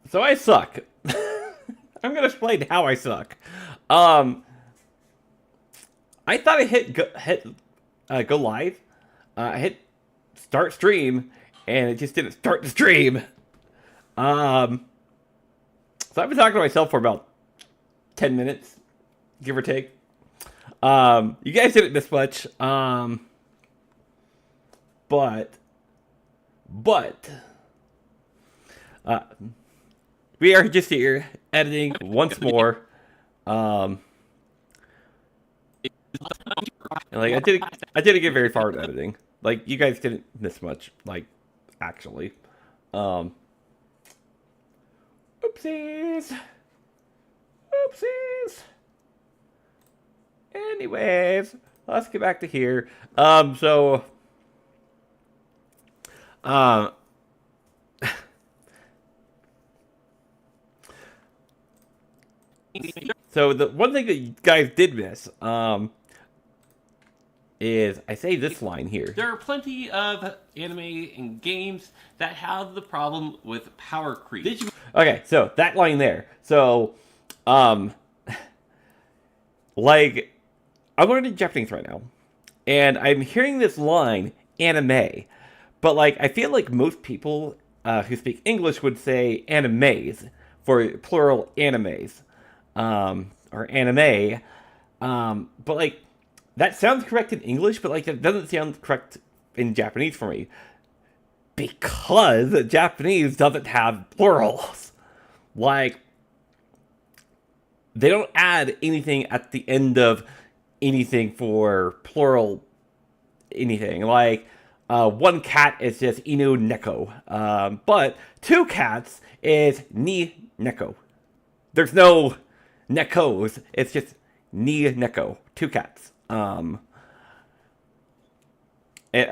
So I suck. I'm gonna explain how I suck. Um, I thought I go live. I hit start stream, and it just didn't start the stream. Um, so I've been talking to myself for about 10 minutes, give or take. You guys didn't miss much. But but uh, we are just here editing once more. Um, and like I didn't get very far in editing. Like you guys didn't miss much. Like actually, um, oopsies, oopsies. Anyways, let's get back to here. So, um, so the one thing that you guys did miss, is I say this line here. There are plenty of anime and games that have the problem with power creep. Okay, so that line there. So, um, like, I'm learning Japanese right now, and I'm hearing this line, anime, but like, I feel like most people who speak English would say animes for plural animes, or anime, but like, that sounds correct in English, but like, that doesn't sound correct in Japanese for me because Japanese doesn't have plurals. Like, they don't add anything at the end of anything for plural anything. Like, one cat is just inu neko. But two cats is ni neko. There's no nekos. It's just ni neko. Two cats. I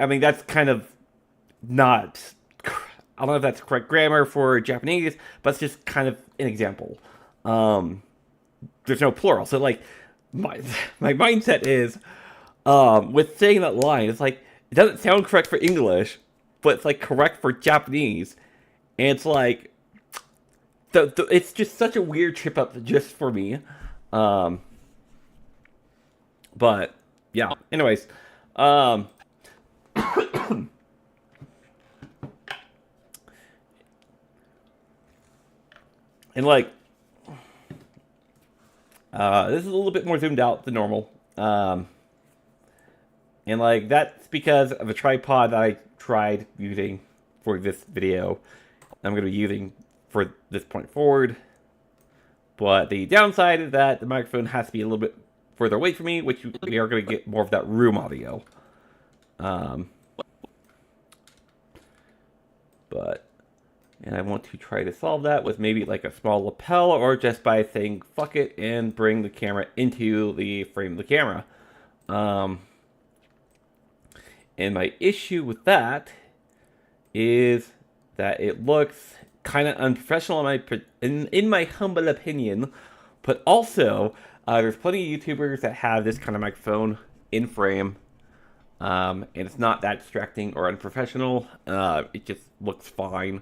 mean, that's kind of not... I don't know if that's correct grammar for Japanese, but it's just kind of an example. There's no plural. So, like, my mindset is, with saying that line, it's like, it doesn't sound correct for English, but it's, like, correct for Japanese. And it's like, it's just such a weird trip up just for me. But, yeah. Anyways, and, like, this is a little bit more zoomed out than normal. And, like, that's because of a tripod that I tried using for this video. I'm going to be using for this point forward. But the downside is that the microphone has to be a little bit further away from me, which we are going to get more of that room audio. And I want to try to solve that with maybe like a small lapel, or just by saying fuck it and bring the camera into the frame of the camera. And my issue with that is that it looks kind of unprofessional in my humble opinion. But also, there's plenty of YouTubers that have this kind of microphone in frame. And it's not that distracting or unprofessional. It just looks fine.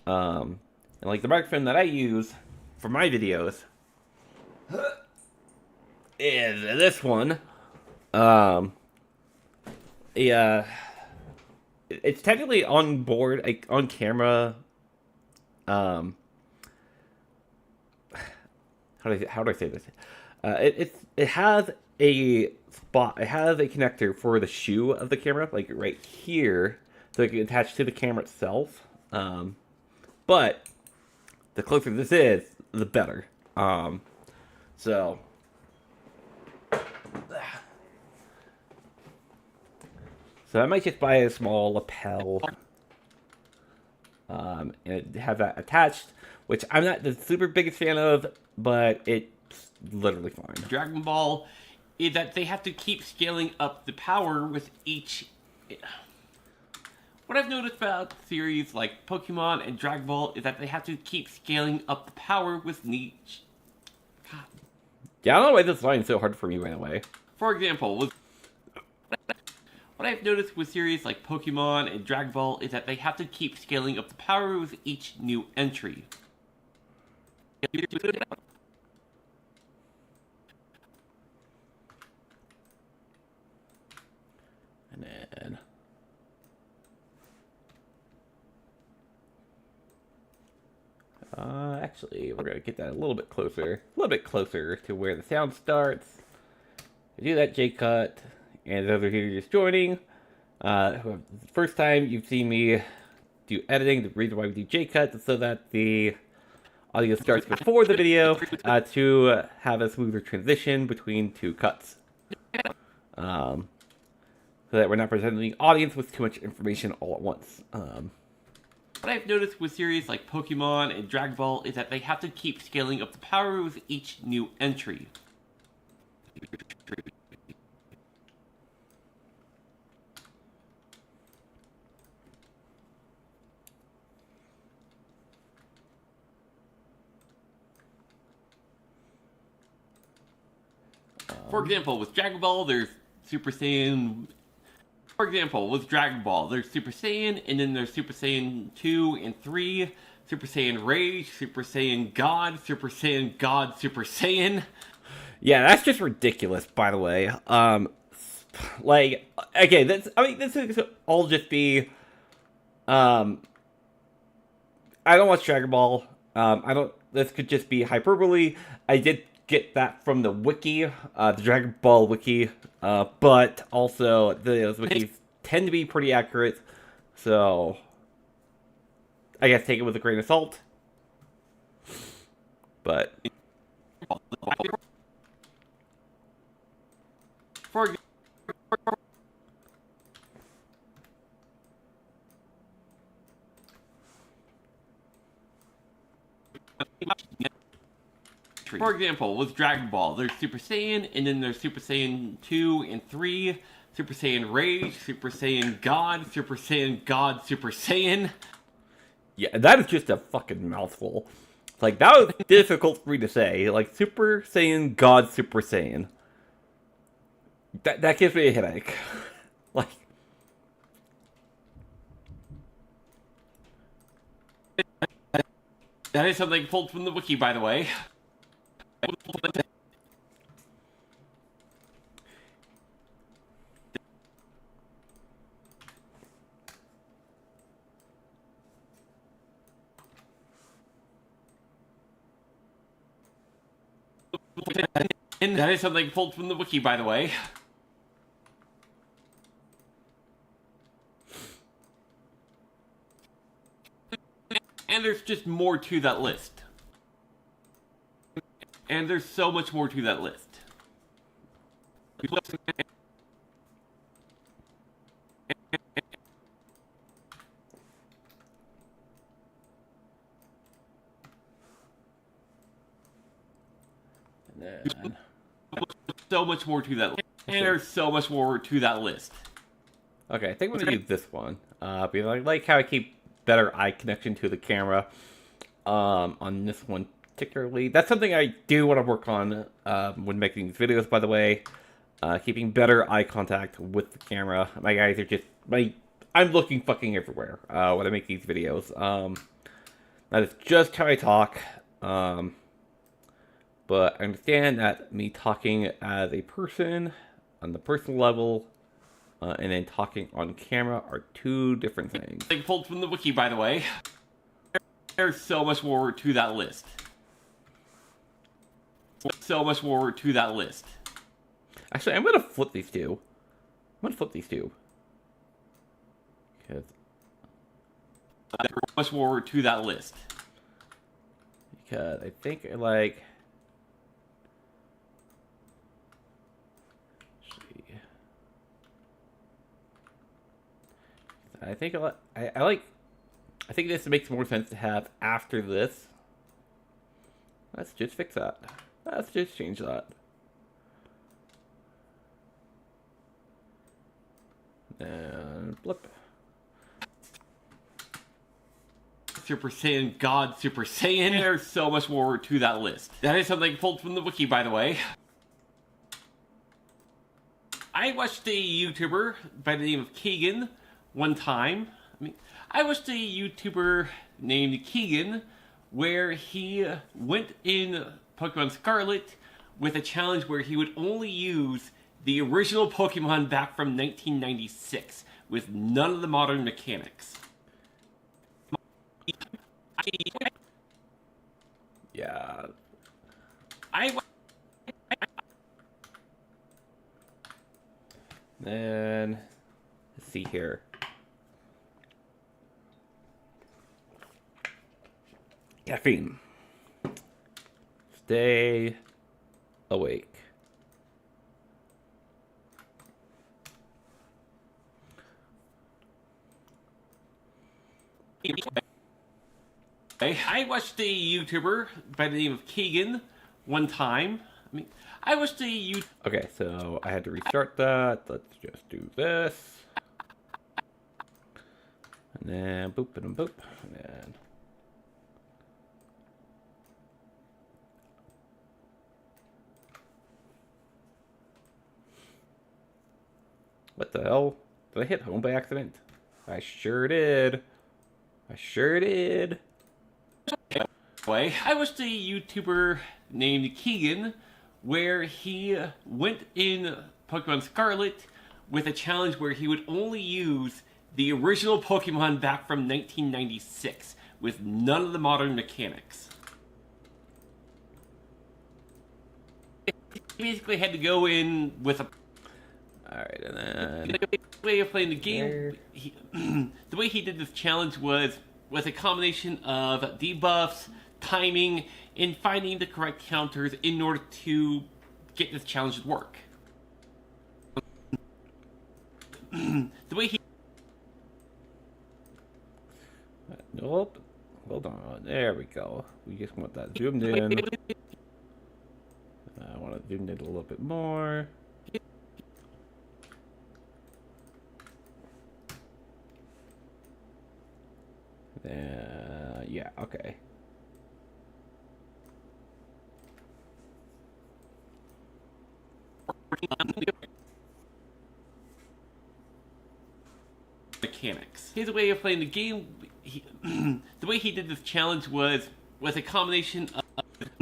And like the microphone that I use for my videos is this one. It's technically on board, like on camera. How do I say this? It has a spot. It has a connector for the shoe of the camera, like right here, so it can attach to the camera itself. But the closer this is, the better. So I might just buy a small lapel, and have that attached, which I'm not the super biggest fan of, but it's literally fine. Dragon Ball is that they have to keep scaling up the power with each... What I've noticed about series like Pokemon and Dragon Ball is that they have to keep scaling up the power with each... God. Yeah, I don't know why this line is so hard for me right away. For example, what I've noticed with series like Pokemon and Dragon Ball is that they have to keep scaling up the power with each new entry. And then actually, we're gonna get that a little bit closer to where the sound starts. We do that J-cut, and those of you just joining, the first time you've seen me do editing, the reason why we do J-cut is so that the audio starts before the video to have a smoother transition between two cuts. So that we're not presenting the audience with too much information all at once. What I've noticed with series like Pokemon and Dragon Ball is that they have to keep scaling up the power with each new entry. For example, with Dragon Ball, there's Super Saiyan. For example, with Dragon Ball, there's Super Saiyan, and then there's Super Saiyan 2 and 3, Super Saiyan Rage, Super Saiyan God, Super Saiyan God, Super Saiyan. Yeah, that's just ridiculous, by the way. Like, okay, this is all just be, I don't watch Dragon Ball. This could just be hyperbole. I did get that from the wiki, the Dragon Ball wiki, but also those wikis tend to be pretty accurate, so I guess take it with a grain of salt. But For example, with Dragon Ball, there's Super Saiyan, and then there's Super Saiyan 2 and 3, Super Saiyan Rage, Super Saiyan God, Super Saiyan God, Super Saiyan. yeah, that is just a fucking mouthful. Like, that was difficult for me to say. Like, Super Saiyan God, Super Saiyan. That gives me a headache. Like, That is something pulled from the wiki, by the way. That is something pulled from the wiki, by the way. And there's just more to that list. And there's so much more to that list. and then, So much more to that list. And there's so much more to that list. okay, I think I'm gonna use this one. Because I like how I keep better eye connection to the camera. On this one particularly, that's something I do want to work on when making these videos. By the way, keeping better eye contact with the camera. My guys are just I'm looking fucking everywhere when I make these videos. That is just how I talk. But I understand that me talking as a person on the personal level and then talking on camera are two different things. They pulled from the wiki, by the way. There's so much more to that list. So much more to that list. Actually, I'm gonna flip these two. Because There's much more to that list. I think like. I think I think this makes more sense to have after this. Let's just fix that. Let's just change that. And blip. Super Saiyan God, Super Saiyan. There's so much more to that list. That is something pulled from the wiki, by the way. I watched a YouTuber by the name of Keegan one time. I watched a YouTuber named Keegan where he went in Pokemon Scarlet with a challenge where he would only use the original Pokemon back from 1996 with none of the modern mechanics. Yeah. Then let's see here. Caffeine. Stay awake. I watched a YouTuber by the name of Keegan one time. I watched a Okay, so I had to restart that. Let's just do this. And then boop and boop. And then what the hell? Did I hit home by accident? I sure did. I sure did. I watched a YouTuber named Keegan where he went in Pokemon Scarlet with a challenge where he would only use the original Pokemon back from 1996 with none of the modern mechanics. He basically had to go in with a Alright, and then way of playing the game. The way he did this challenge was a combination of debuffs, timing, and finding the correct counters in order to get this challenge to work. The way he nope. Hold on. There we go. We just want that zoomed in. I want to zoom in a little bit more. Yeah, okay. Mechanics. His way of playing the game, the way he did this challenge was a combination of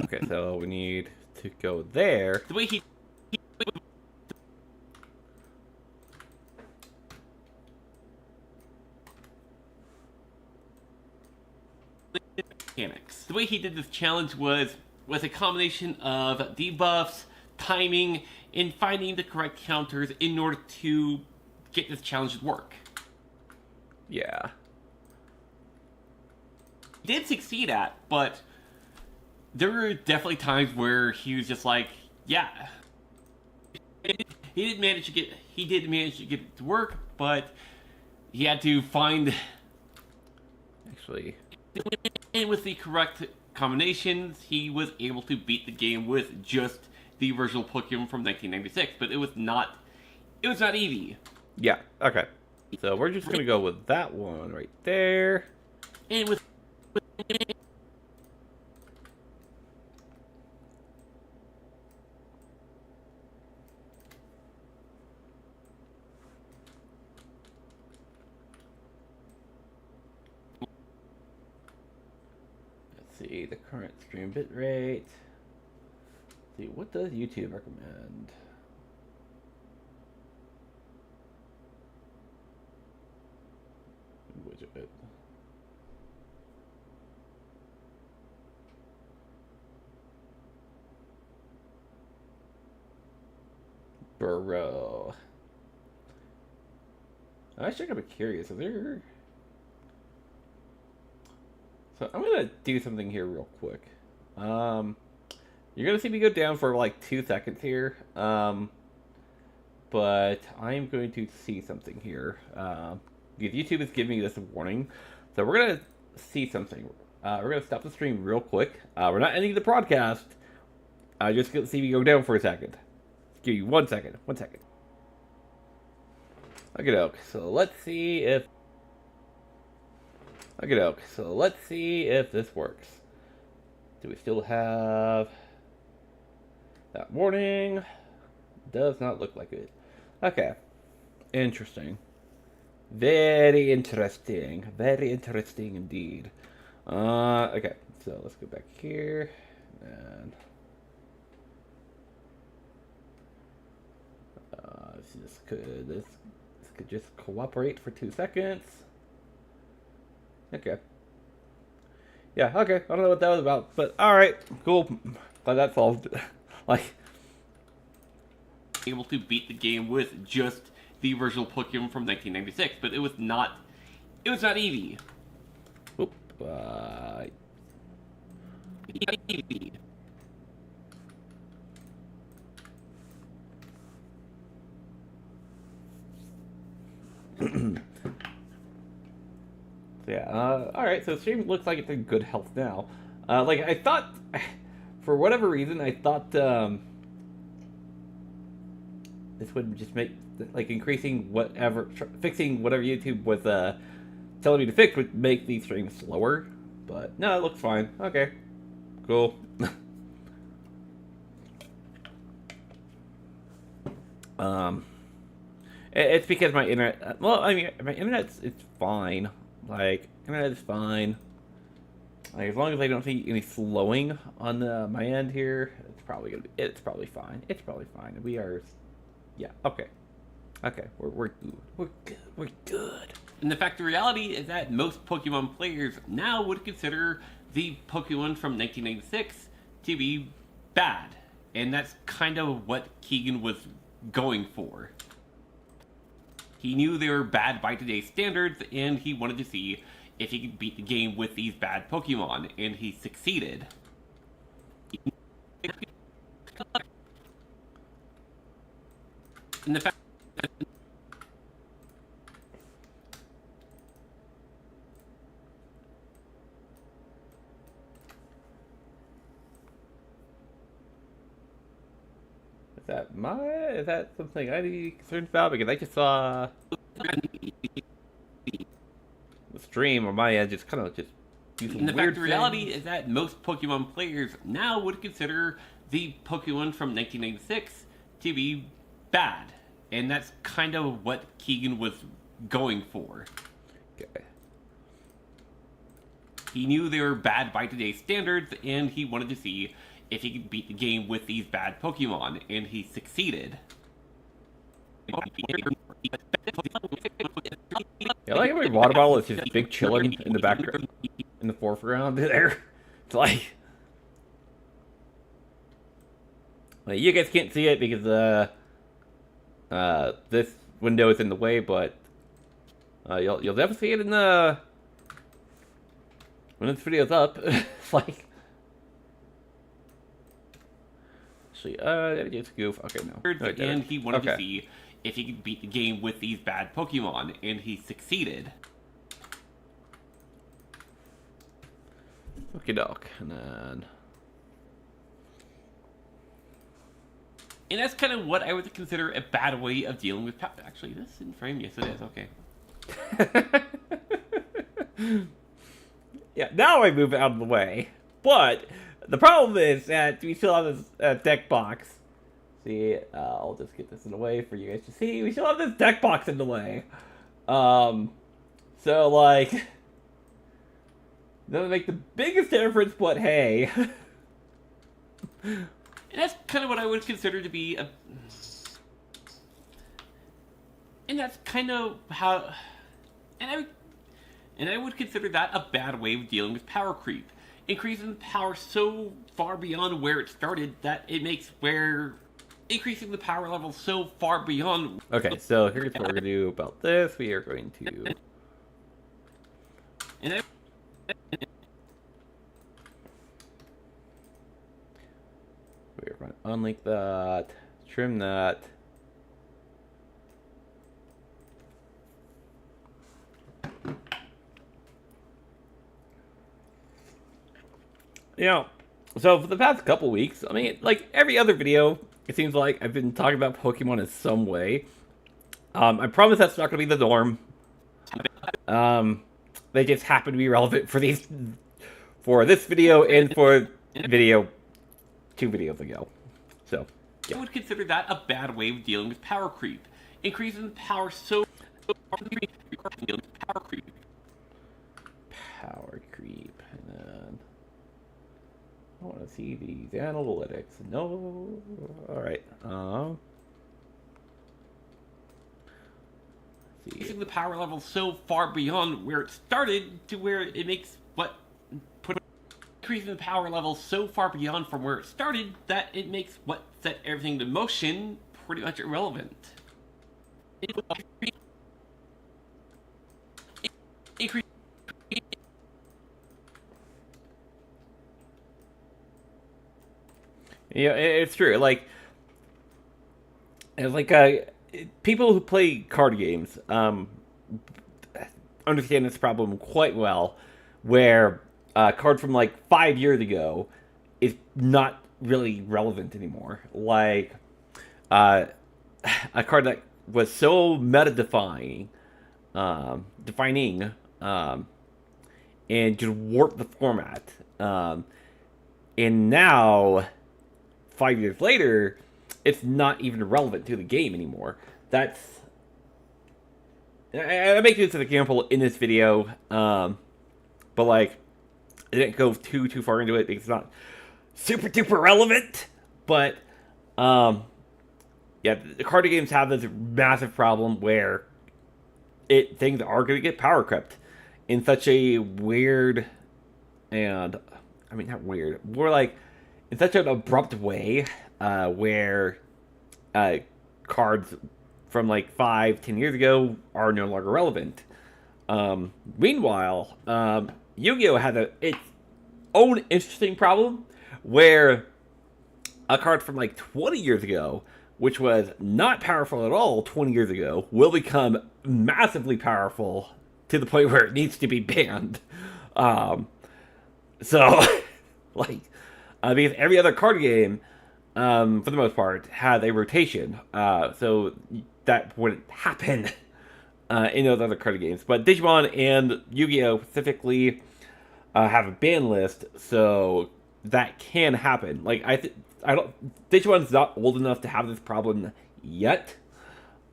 Okay, so we need to go there. the way he mechanics. The way he did this challenge was a combination of debuffs, timing, and finding the correct counters in order to get this challenge to work. Yeah. He did succeed at, but there were definitely times where he was just like, yeah. He did manage to get it to work, but he had to find Actually, and with the correct combinations, he was able to beat the game with just the original Pokemon from 1996. But it was not easy. yeah, okay. So we're just gonna go with that one right there. And with Let's see the current stream bit rate. Let's see, what does YouTube recommend? Widget. Bro. I'm actually gonna be curious. Is there? So I'm gonna do something here real quick. You're gonna see me go down for like 2 seconds here. But I'm going to see something here. Because YouTube is giving me this warning, so we're gonna see something. We're gonna stop the stream real quick. We're not ending the broadcast. Just gonna see me go down for a second. Give you 1 second. 1 second. Okay, so let's see if. Okay, so let's see if this works. Do we still have that warning? Does not look like it. Okay. Interesting. Very interesting. Very interesting indeed. Okay. So let's go back here and this could just cooperate for 2 seconds. Okay. Yeah, okay. I don't know what that was about, but alright, cool. Glad that solved. Like, able to beat the game with just the original Pokemon from 1996, but it was not Eevee. oop, Eevee. yeah, alright, so stream looks like it's in good health now. Like, I thought, for whatever reason, I thought, this would just make, like, increasing whatever, fixing whatever YouTube was, telling me to fix would make these streams slower. But, no, it looks fine. Okay. Cool. It's because my internet, well, I mean, my internet's, it's fine. Like, internet is fine. Like, as long as I don't see any slowing on my end here, it's probably gonna be, it's probably fine. It's probably fine. We are, yeah, okay. Okay, we're good. We're good. We're good. And the fact of reality is that most Pokemon players now would consider the Pokemon from 1996 to be bad. And that's kind of what Keegan was going for. He knew they were bad by today's standards, and he wanted to see if he could beat the game with these bad Pokemon, and he succeeded. And the fact Is that something I need to be concerned about? Because I just saw the stream on my end just kind of just do some And the weird fact of reality things. is that most Pokemon players now would consider the Pokemon from 1996 to be bad. And that's kind of what Keegan was going for. Okay. He knew they were bad by today's standards, and he wanted to see if he could beat the game with these bad Pokemon, and he succeeded. Yeah, like every water bottle is just big chilling in the background, in the foreground there. It's like you guys can't see it because this window is in the way, but you'll definitely see it in the when this video's up. It's like actually, it's goof. Okay, no. And he wanted to see if he could beat the game with these bad Pokemon, and he succeeded. Okay, doc, and then And that's kind of what I would consider a bad way of dealing with power. Actually, this is in frame. Yes, it is. Okay. yeah, now I move out of the way. But the problem is that we still have this deck box. See, I'll just get this in the way for you guys to see. We still have this deck box in the way. So, like, doesn't make the biggest difference, but hey. And that's kind of what I would consider to be a... And that's kind of how... And I would consider that a bad way of dealing with power creep. Increasing the power so far beyond where it started that it makes where... Increasing the power level so far beyond... Okay, so here's what we're going to do about this. We are going to... And we're going to unlink that, trim that. You know, so for the past couple weeks, I mean, like every other video, it seems like I've been talking about Pokemon in some way. I promise that's not going to be the norm. They just happen to be relevant for this video and for video 2 videos ago. So, yeah. I would consider that a bad way of dealing with power creep. Increasing the power so far beyond power creep. Power creep, and then... I want to see these analytics. No. All right. See. Increasing the power level so far beyond where it started to where it makes increasing the power level so far beyond from where it started that it makes what set everything to motion pretty much irrelevant. Yeah, it's true. Like people who play card games understand this problem quite well, where a card from like 5 years ago is not really relevant anymore. Like uh, a card that was so meta defining, and just warped the format. And now, 5 years later, it's not even relevant to the game anymore. I make this as an example in this video, but like, I didn't go too far into it because it's not super duper relevant. But yeah, the card games have this massive problem where things are going to get power crept in such a weird, and I mean not weird, more like in such an abrupt way, where cards from like 5-10 years ago are no longer relevant. Meanwhile, Yu-Gi-Oh! Has its own interesting problem where a card from like 20 years ago, which was not powerful at all 20 years ago, will become massively powerful to the point where it needs to be banned. So, like, because every other card game, for the most part, had a rotation. So that wouldn't happen in those other card games. But Digimon and Yu-Gi-Oh! Specifically have a ban list, so that can happen. Like, I don't. Digimon's not old enough to have this problem yet.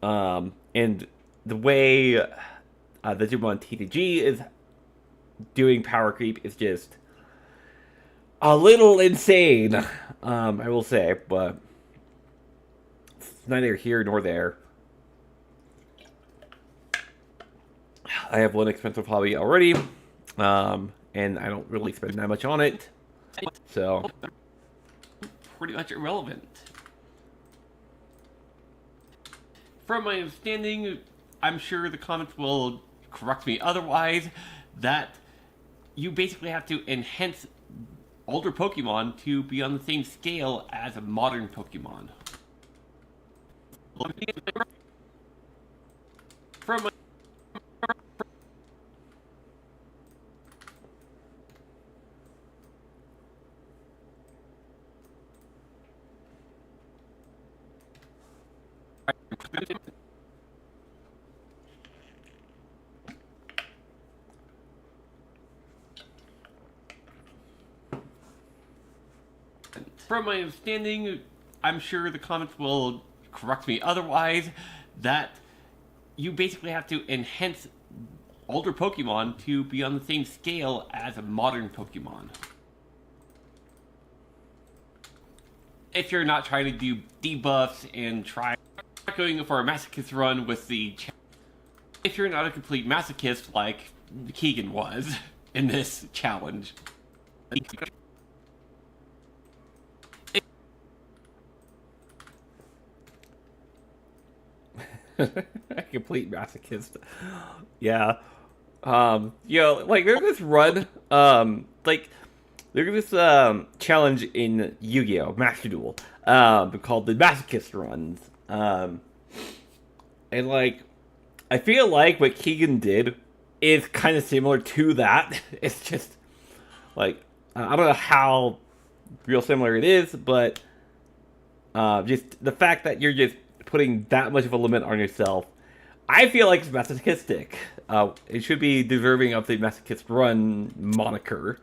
And the way the Digimon TCG is doing power creep is just a little insane, I will say, but it's neither here nor there. I have one expensive hobby already, and I don't really spend that much on it, so pretty much irrelevant. From my understanding, I'm sure the comments will correct me otherwise, that you basically have to enhance older Pokemon to be on the same scale as a modern Pokemon. From my From my understanding, I'm sure the comments will correct me otherwise, that you basically have to enhance older Pokemon to be on the same scale as a modern Pokemon. If you're not trying to do debuffs and try going for a masochist run with the... If you're not a complete masochist like Keegan was in this challenge. Complete masochist. Yeah. Like there's this run, like there's this challenge in Yu-Gi-Oh! Master Duel, called the Masochist runs. And like, I feel like what Keegan did is kind of similar to that. It's just like, I don't know how real similar it is, but just the fact that you're just putting that much of a limit on yourself, I feel like it's masochistic. It should be deserving of the masochist run moniker,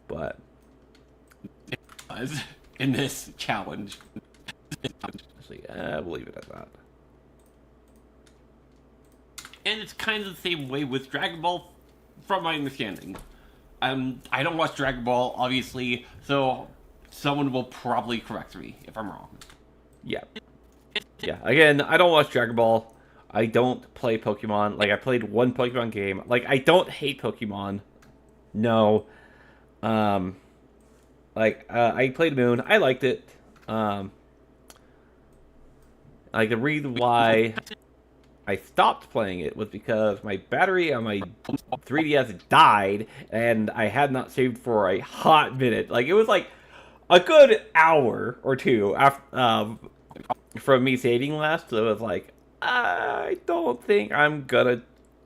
but it was in this challenge. Actually, I believe it at that. And it's kind of the same way with Dragon Ball, from my understanding. I don't watch Dragon Ball, obviously, so someone will probably correct me if I'm wrong. Yeah. Yeah. Again, I don't watch Dragon Ball. I don't play Pokemon. Like, I played one Pokemon game. Like, I don't hate Pokemon. No. I played Moon. I liked it. Like, the reason why I stopped playing it was because my battery on my 3DS died, and I had not saved for a hot minute. Like, it was like a good hour or two after from me saving last. So it was like, I don't think I'm gonna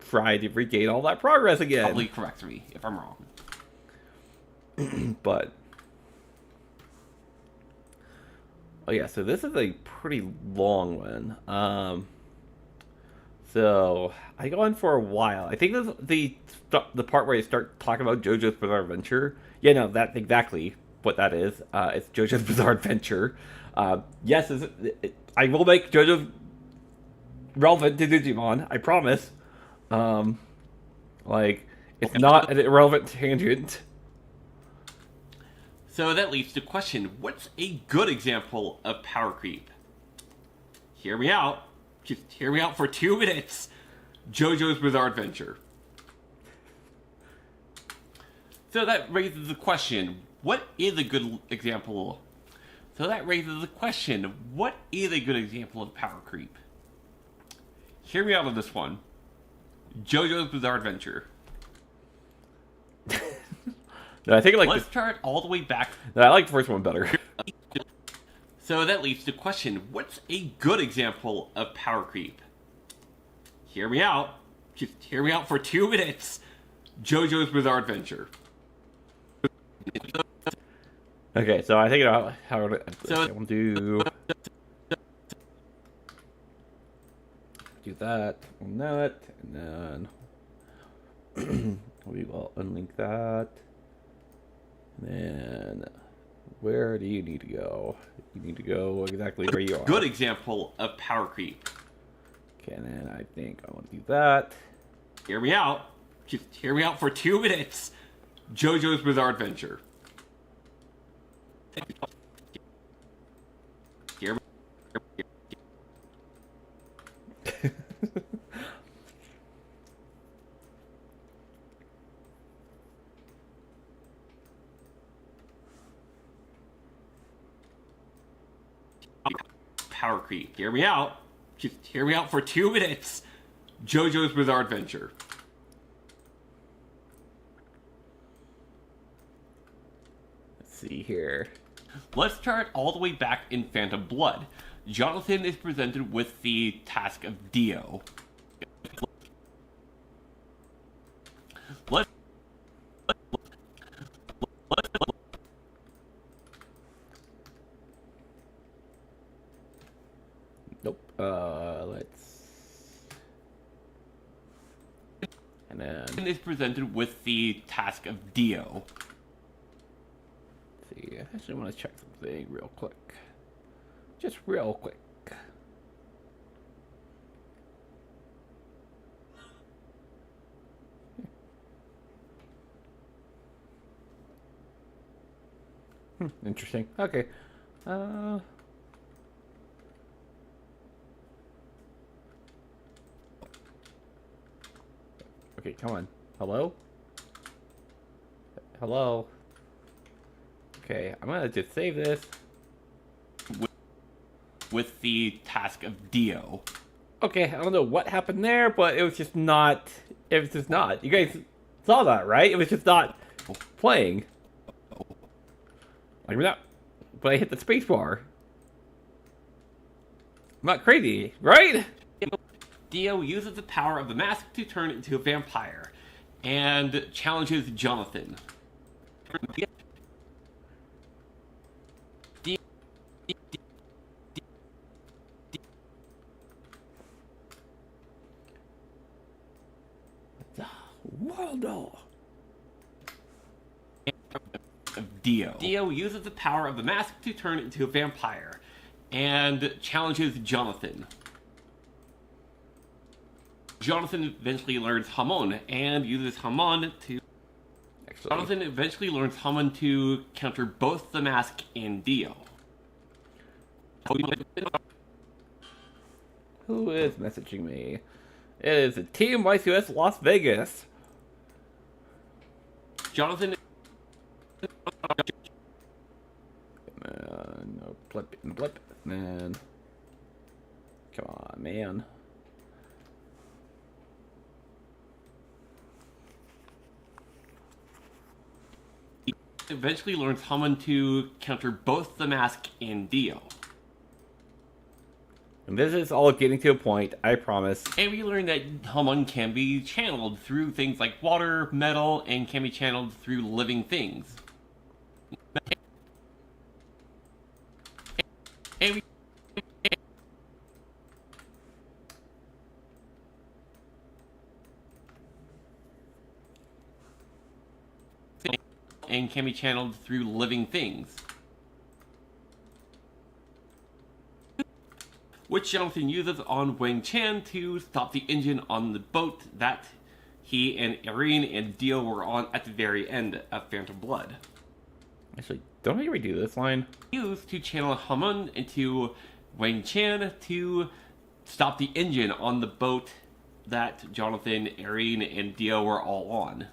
try to regain all that progress again. Probably correct me if I'm wrong. But oh yeah, so this is a pretty long one. So I go on for a while. I think this is the part where I start talking about JoJo's Bizarre Adventure. Yeah, no, that's exactly what that is. It's JoJo's Bizarre Adventure. Yes, I will make JoJo relevant to Digimon. I promise. Like, it's not an irrelevant tangent. So that leads to question, what's a good example of power creep? Hear me out. Just hear me out for 2 minutes. JoJo's Bizarre Adventure. So that raises the question, what is a good example? So that raises the question, what is a good example of power creep? Hear me out on this one. JoJo's Bizarre Adventure. No, I think I like Let's start all the way back. No, I like the first one better. So that leads to question, what's a good example of power creep? Hear me out. Just hear me out for 2 minutes. JoJo's Bizarre Adventure. Okay, so I think about how So- I will do that on that, and then we will unlink that. And then where do you need to go? You need to go exactly where you are. Good example of power creep. Okay, and then I think I want to do that. Hear me out. Just hear me out for 2 minutes. JoJo's Bizarre Adventure. Hear me. Power creep. Hear me out. Just hear me out for 2 minutes. JoJo's Bizarre Adventure. Let's see here. Let's start all the way back in Phantom Blood. Jonathan is presented with the task of Dio. Let's Nope. Let's. And then is presented with the task of Dio. see. I actually want to check something real quick. Just real quick. Interesting. Okay. Okay, come on. Hello? Hello? Okay, I'm gonna just save this. With the task of Dio. Okay, I don't know what happened there, but it was just not. It was just not. You guys saw that, right? It was just not playing. Like, we're not. But I hit the space bar. I'm not crazy, right? Dio uses the power of the mask to turn into a vampire and challenges Jonathan. Waldo. Dio. Dio uses the power of the mask to turn into a vampire and challenges Jonathan. Jonathan eventually learns Hamon and uses Hamon to actually. Jonathan eventually learns Hammond to counter both the Mask and Dio. Who is messaging me? It is a Team YCS Las Vegas. Jonathan No blip, man. Come on, man. eventually learns Hammond to counter both the Mask and Dio. And this is all getting to a point, I promise. And we learn that Hammond can be channeled through things like water, metal, and can be channeled through living things. And we and can be channeled through living things. Which Jonathan uses on Wang Chan to stop the engine on the boat that he and Irene and Dio were on at the very end of Phantom Blood. Actually, don't I redo this line? Used to channel Hammond into Wang Chan to stop the engine on the boat that Jonathan, Irene, and Dio were all on,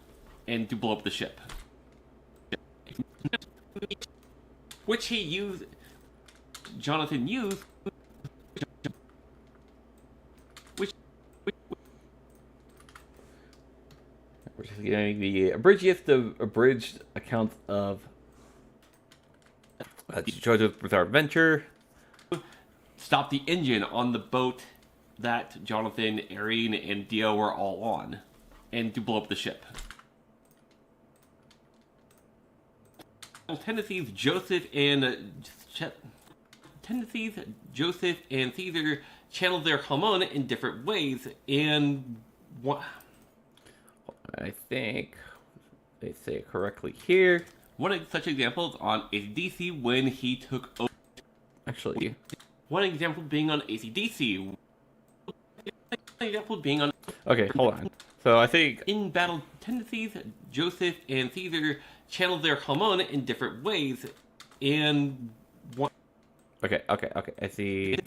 and to blow up the ship. Which he used, Jonathan used, which We're just getting the abridged account of JoJo's Bizarre Adventure. stopped the engine on the boat that Jonathan, Irene, and Dio were all on, and to blow up the ship. Tendencies Joseph and Caesar channeled their Hammond in different ways, and what I think they say it correctly here. one of such examples on AC/DC when he took over. Actually, One example being on AC/DC. One example being on okay, hold on. So I think in battle tendencies, Joseph and Caesar channeled their Hammond in different ways, and one okay. I see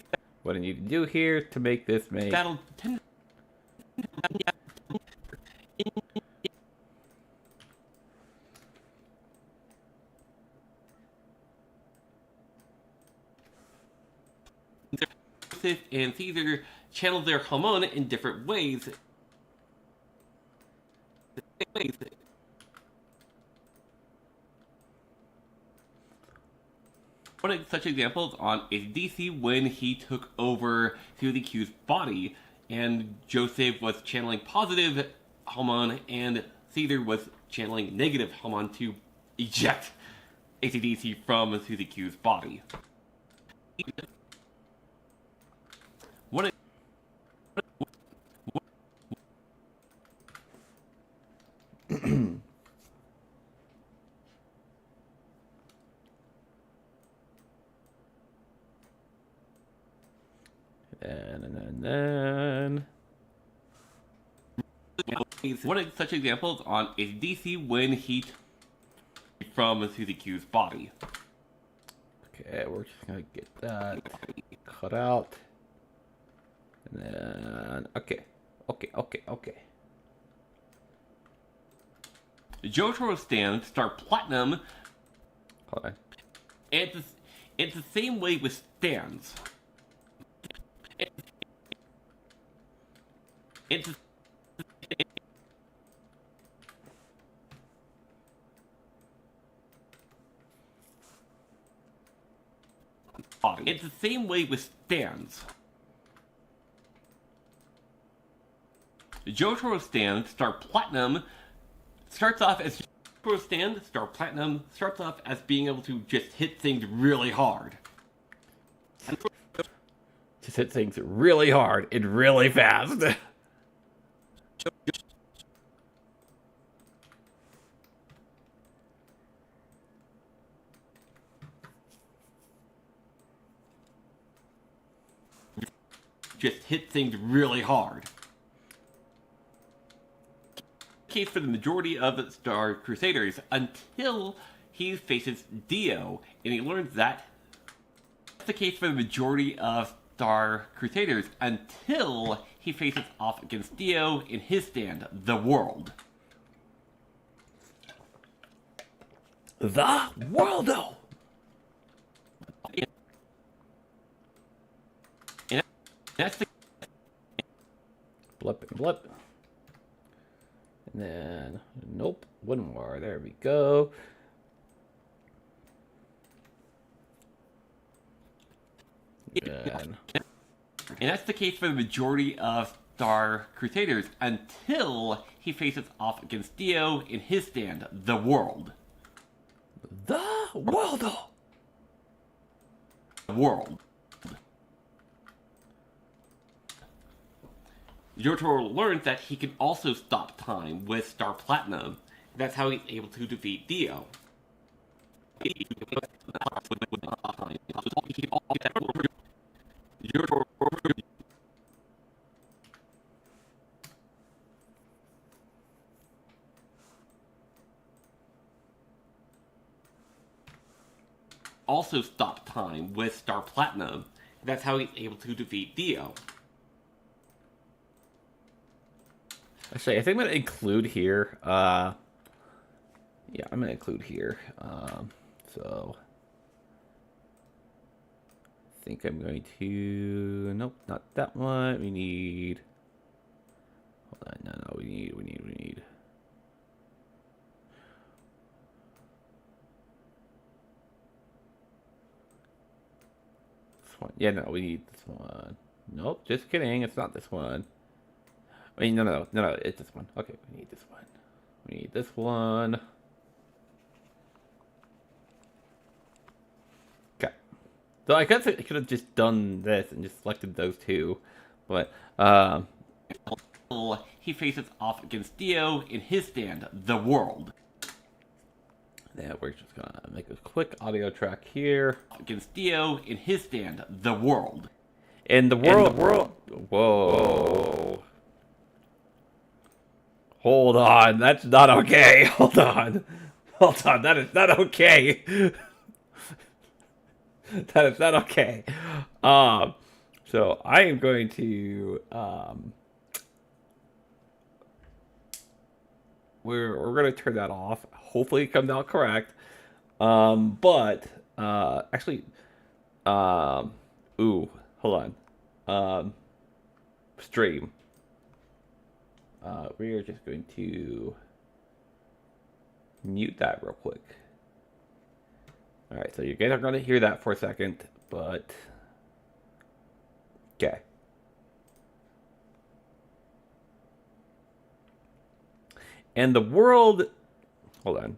what I need to do here to make this make. battle tendencies. Joseph and Caesar channeled their Hammond in different ways. One of such examples on AC/DC when he took over Suzy Q's body, and Joseph was channeling positive Hammond, and Caesar was channeling negative Hammond to eject AC/DC from Suzy Q's body. One of And then one of such examples on AC/DC when he took from Suzy Q's body. okay, we're just gonna get that cut out. And then okay. Jotaro stand start platinum, Hold on. and it's the same way with stands. It's the same way with stands. Jotaro stand start platinum starts off as Jotaro stand start platinum starts off as being able to just hit things really hard. Just hit things really hard and really fast. Just hit things really hard. case for the majority of the Star Crusaders until he faces Dio, and he learns that. That's the case for the majority of Star Crusaders until he faces off against Dio in his stand, The World. The Worldo! And that's the Blip and blip. And then, nope, one more. There we go. And that's the case for the majority of Star Crusaders until he faces off against Dio in his stand, The World. The Worldo! The World. Jotaro learns that he can also stop time with Star Platinum. That's how he's able to defeat Dio. Also stop time with Star Platinum. That's how he's able to defeat Dio. Actually, I think I'm going to include here, yeah, I'm going to include here, so, I think I'm going to, nope, not that one, we need, hold on, no, we need, this one, yeah, no, we need this one, nope, just kidding, it's not this one. I mean, no, it's this one. Okay, we need this one. We need this one. Okay. So I guess I could have just done this and just selected those two. But, he faces off against Dio in his stand, The World. yeah, we're just gonna make a quick audio track here. Against Dio in his stand, The World. And the world, whoa. Hold on, that's not okay. Hold on, that is not okay. That is not okay. So I am going to we're gonna turn that off. Hopefully it comes out correct. But actually, ooh, hold on. Stream. We are just going to mute that real quick. Alright, so you guys are going to hear that for a second, but... Okay. And the world... Hold on.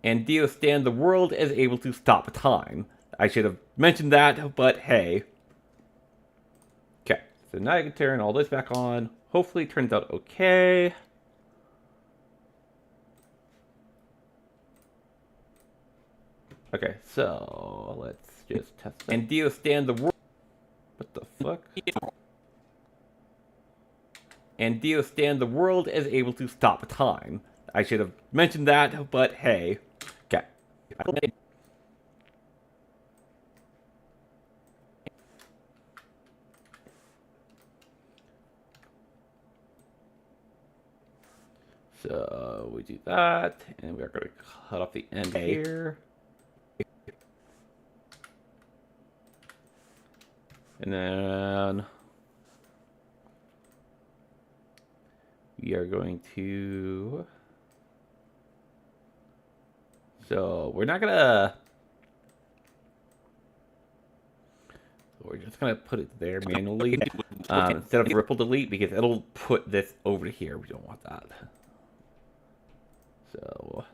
And Dio stand, the world is able to stop time. I should have mentioned that, but hey. Okay, so now I can turn all this back on. Hopefully it turns out okay. Okay, so let's just test that. And Dio stand, the world... What the fuck? And Dio stand, the world is able to stop time. I should have mentioned that, but hey. Okay. So we do that, and we're going to cut off the end here. And then we are going to... So we're not gonna. We're just gonna put it there manually instead of ripple delete because it'll put this over to here. We don't want that. So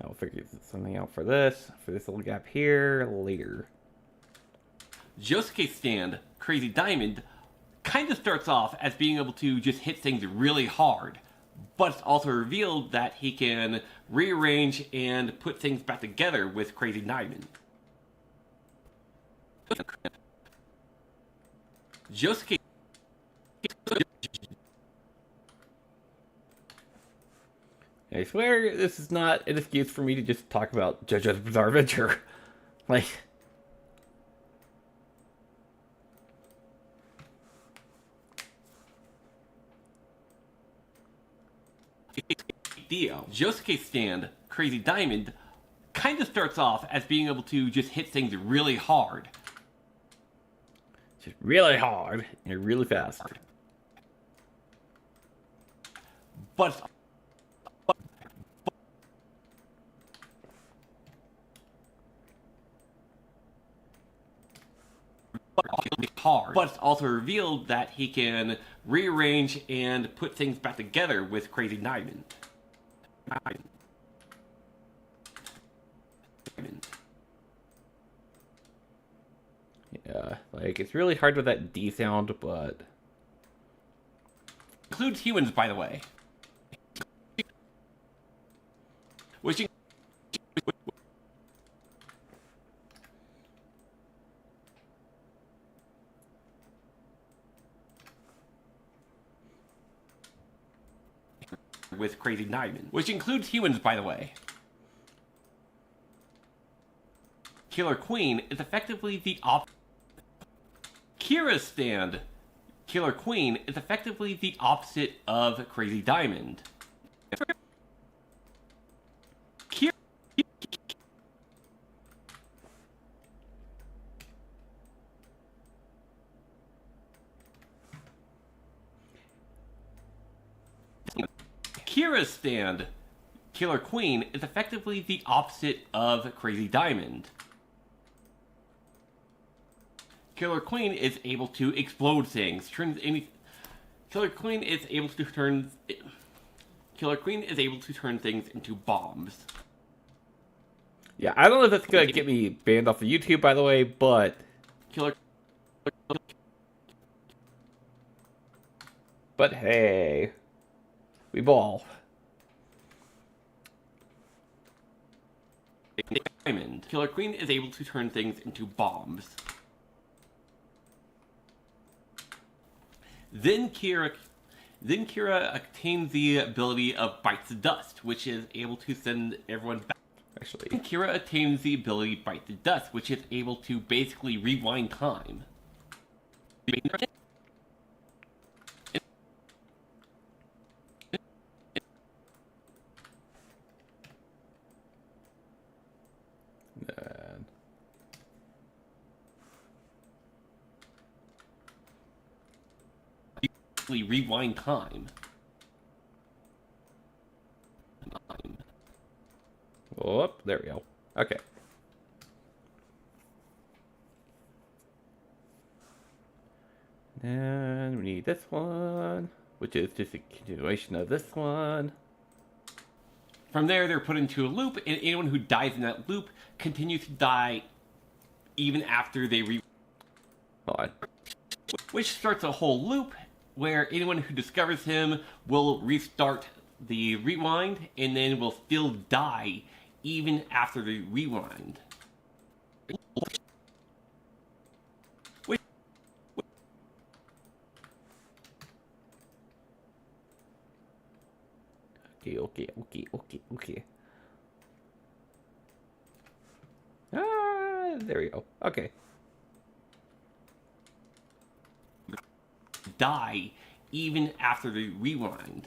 I'll figure something out for this little gap here later. Josuke's stand, Crazy Diamond, kind of starts off as being able to just hit things really hard. But it's also revealed that he can rearrange and put things back together with Crazy Diamond. Josuke. I swear this is not an excuse for me to just talk about JoJo's Bizarre Adventure. Like, Dio. Josuke's stand, Crazy Diamond, kind of starts off as being able to just hit things really hard. just really hard and really fast. But it's also revealed that he can rearrange and put things back together with Crazy Diamond. Yeah, like, it's really hard with that D sound, but... Includes humans, by the way. Which with Crazy Diamond. Which includes humans, by the way. Killer Queen is effectively the Kira's stand, Killer Queen, is effectively the opposite of Crazy Diamond. Kira Kira's stand, Killer Queen, is effectively the opposite of Crazy Diamond. Killer Queen is able to explode things. Killer Queen is able to turn things into bombs. Yeah, I don't know if that's gonna get me banned off of YouTube, by the way, but... But hey... We ball. Diamond. Killer Queen is able to turn things into bombs. Then Kira attains the ability of Bite the Dust, which is able to send everyone back. Actually, Kira attains the ability Bite the Dust, which is able to basically rewind time. Rewind time. Oh, there we go. Okay. And we need this one, which is just a continuation of this one. From there, they're put into a loop, and anyone who dies in that loop continues to die even after they Hold on. which starts a whole loop where anyone who discovers him will restart the rewind and then will still die even after the rewind. Okay. Ah, there we go. Okay. Die even after the rewind.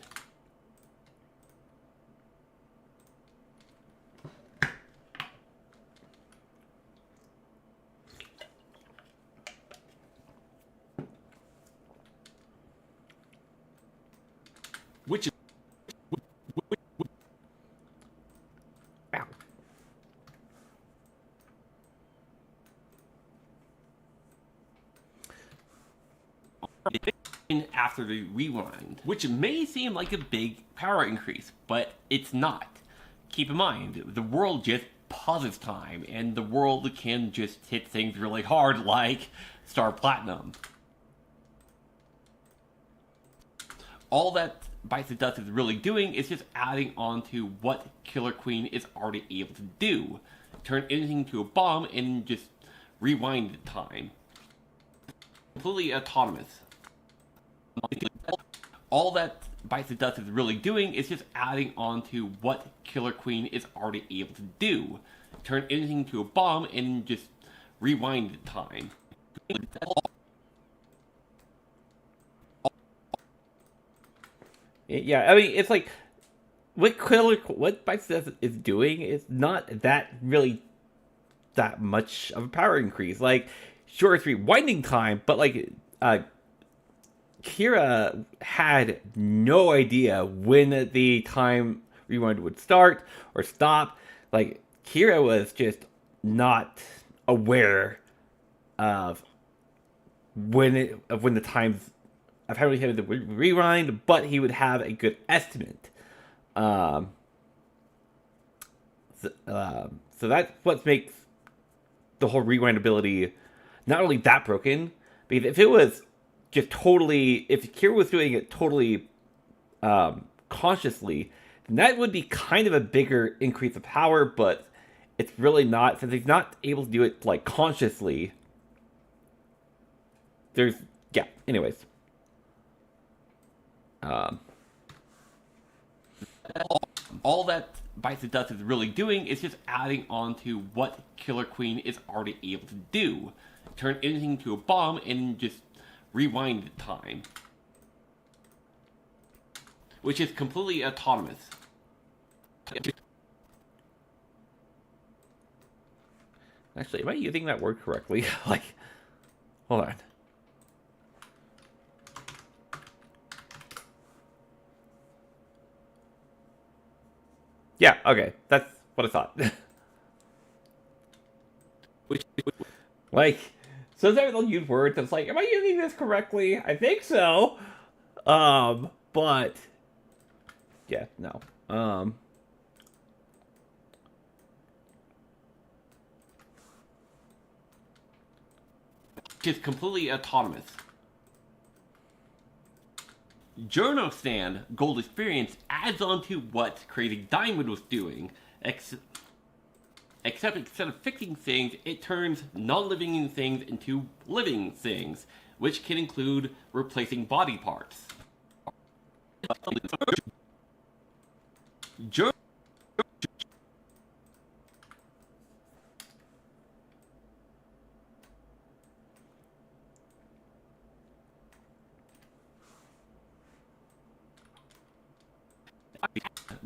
Which is Ow. after the rewind, which may seem like a big power increase, but it's not. Keep in mind, the world just pauses time, and the world can just hit things really hard like Star Platinum. All that Bite the Dust is really doing is just adding on to what Killer Queen is already able to do. Turn anything into a bomb and just rewind time. Completely autonomous. All that Bison Dust is really doing is just adding on to what Killer Queen is already able to do. Turn anything into a bomb and just rewind time. Yeah, I mean, it's like what Bison is doing is not that really that much of a power increase. Like, sure, it's rewinding time, but like, Kira had no idea when the time rewind would start or stop. Like, Kira was just not aware of when the times of how many times it would rewind, but he would have a good estimate. Um, so that's what makes the whole rewind ability not really that broken. Because if it was just totally, if Kira was doing it totally consciously, then that would be kind of a bigger increase of power. But it's really not, since he's not able to do it like consciously. There's yeah. Anyways, all that Bison Dust is really doing is just adding on to what Killer Queen is already able to do. Turn anything into a bomb and just rewind time. Which is completely autonomous. actually, am I using that word correctly? Like, hold on. Yeah, okay. That's what I thought. Like, sometimes they'll use words that's like, am I using this correctly? I think so. But yeah, no. Which is completely autonomous. Journo Stand Gold Experience adds on to what Crazy Diamond was doing, except instead of fixing things, it turns non-living things into living things, which can include replacing body parts.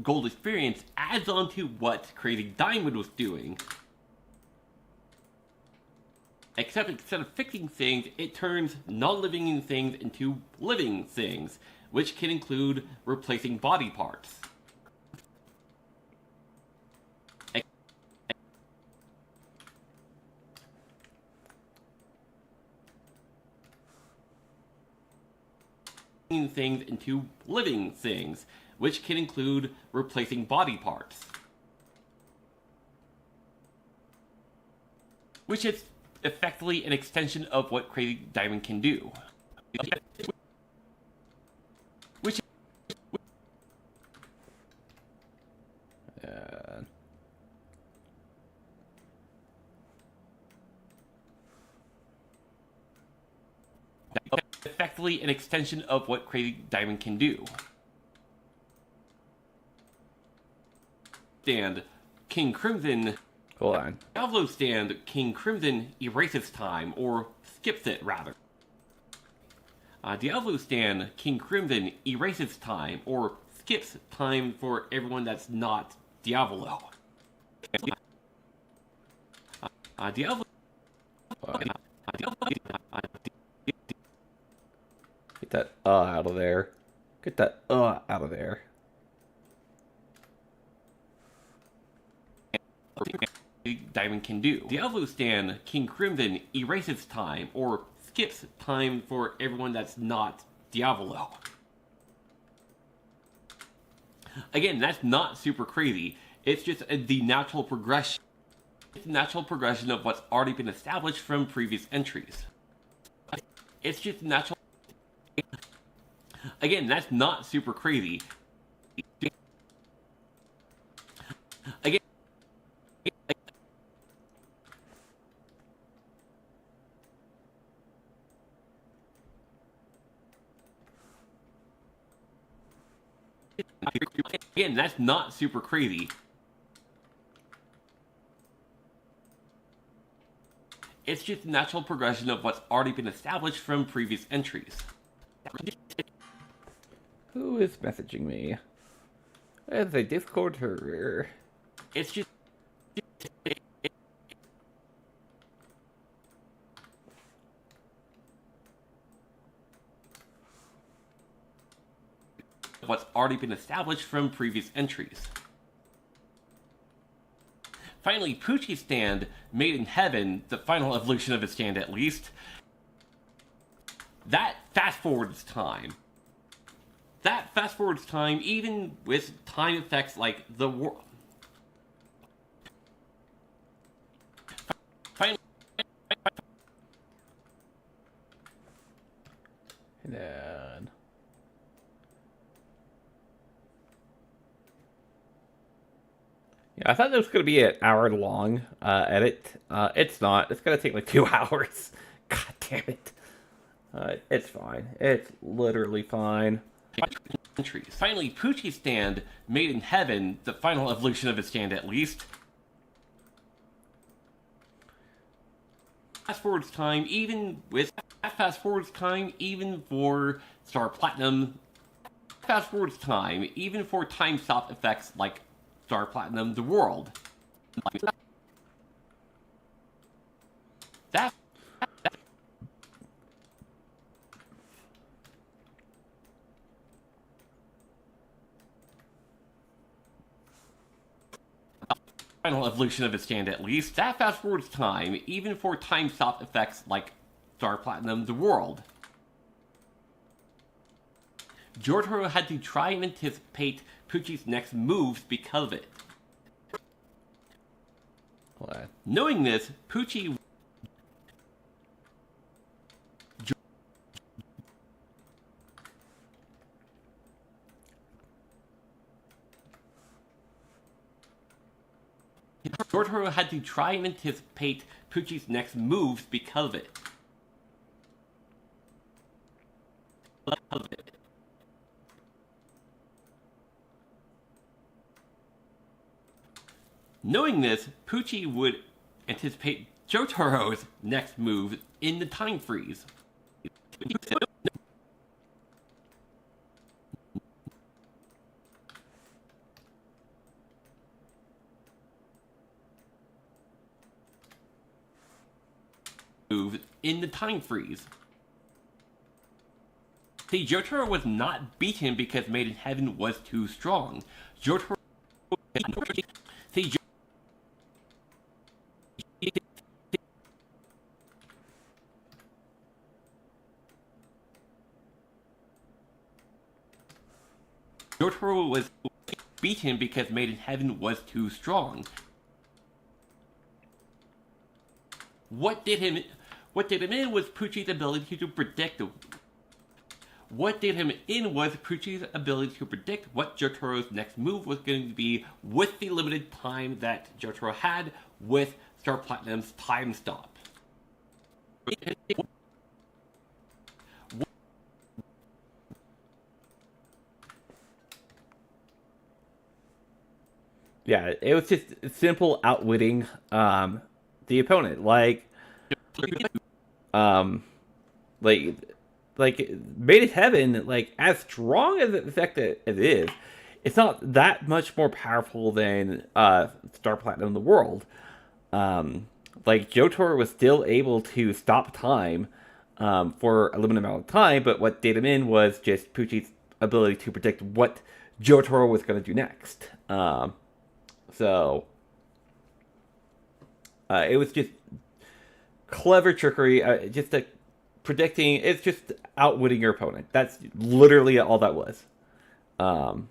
Gold Experience adds on to what Crazy Diamond was doing, except instead of fixing things, it turns non-living things into living things, which can include replacing body parts. Things into living things, which can include replacing body parts. Which is effectively an extension of what Crazy Diamond can do. Which effectively an extension of what Crazy Diamond can do. Stand King Crimson. hold on. Diablo Stand King Crimson erases time, or skips it rather. Diablo Stand King Crimson erases time, or skips time for everyone that's not Diablo. Diablo. Get that out of there. Get that out of there. Diamond can do. Diablo Stand King Crimson erases time, or skips time for everyone that's not Diablo. Again, that's not super crazy. It's just the natural progression. It's the natural progression of what's already been established from previous entries. It's just natural. Again, that's not super crazy. Again, Again, that's not super crazy. It's just a natural progression of what's already been established from previous entries. Who is messaging me? Is a Discord or... It's just what's already been established from previous entries. Finally, Poochie's stand, Made in Heaven, the final evolution of his stand at least, that fast forwards time. That fast forwards time even with time effects like the world. Finally, And then... Yeah, I thought it was going to be an hour-long edit. It's not. It's going to take like 2 hours. God damn it. It's fine. It's literally fine. entries. Finally, Poochie's stand, Made in Heaven, the final evolution of his stand at least. Fast forwards time, even with fast forwards time, even for Star Platinum. Fast forwards time, even for time stop effects like Star Platinum The World. That final evolution of his stand at least. That fast forwards time, even for time stop effects like Star Platinum The World. Jotaro had to try and anticipate Poochie's next moves because of it. What? Knowing this, Poochie Jotaro had to try and anticipate Poochie's next moves because of it. Knowing this, Poochie would anticipate Jotaro's next move in the time freeze. Move in the time freeze. See, Jotaro was not beaten because Made in Heaven was too strong. Jotaro. See, Jotaro was beaten because Made in Heaven was too strong. What did him in was Poochie's ability to predict. What did him in was Poochie's ability to predict what Jotaro's next move was going to be with the limited time that Jotaro had with Star Platinum's time stop. Yeah, it was just simple outwitting the opponent. Like Made in Heaven, like as strong as the effect that it is, it's not that much more powerful than Star Platinum The World. Like Jotaro was still able to stop time for a limited amount of time, but what did him in was just Poochie's ability to predict what Jotaro was going to do next. So it was just clever trickery, just predicting. It's just outwitting your opponent. That's literally all that was. And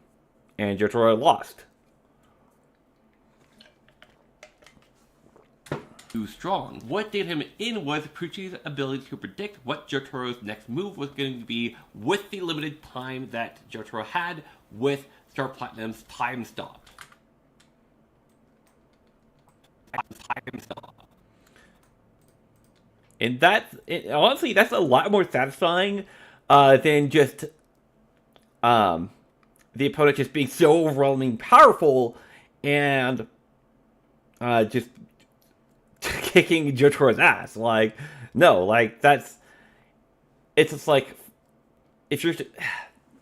Jotaro lost. Too strong. What did him in was Poochie's ability to predict what Jotaro's next move was going to be with the limited time that Jotaro had with Star Platinum's time stop. And honestly, that's a lot more satisfying than just the opponent just being so overwhelming powerful and just kicking Jotaro's ass. Like, no, like it's just like if you're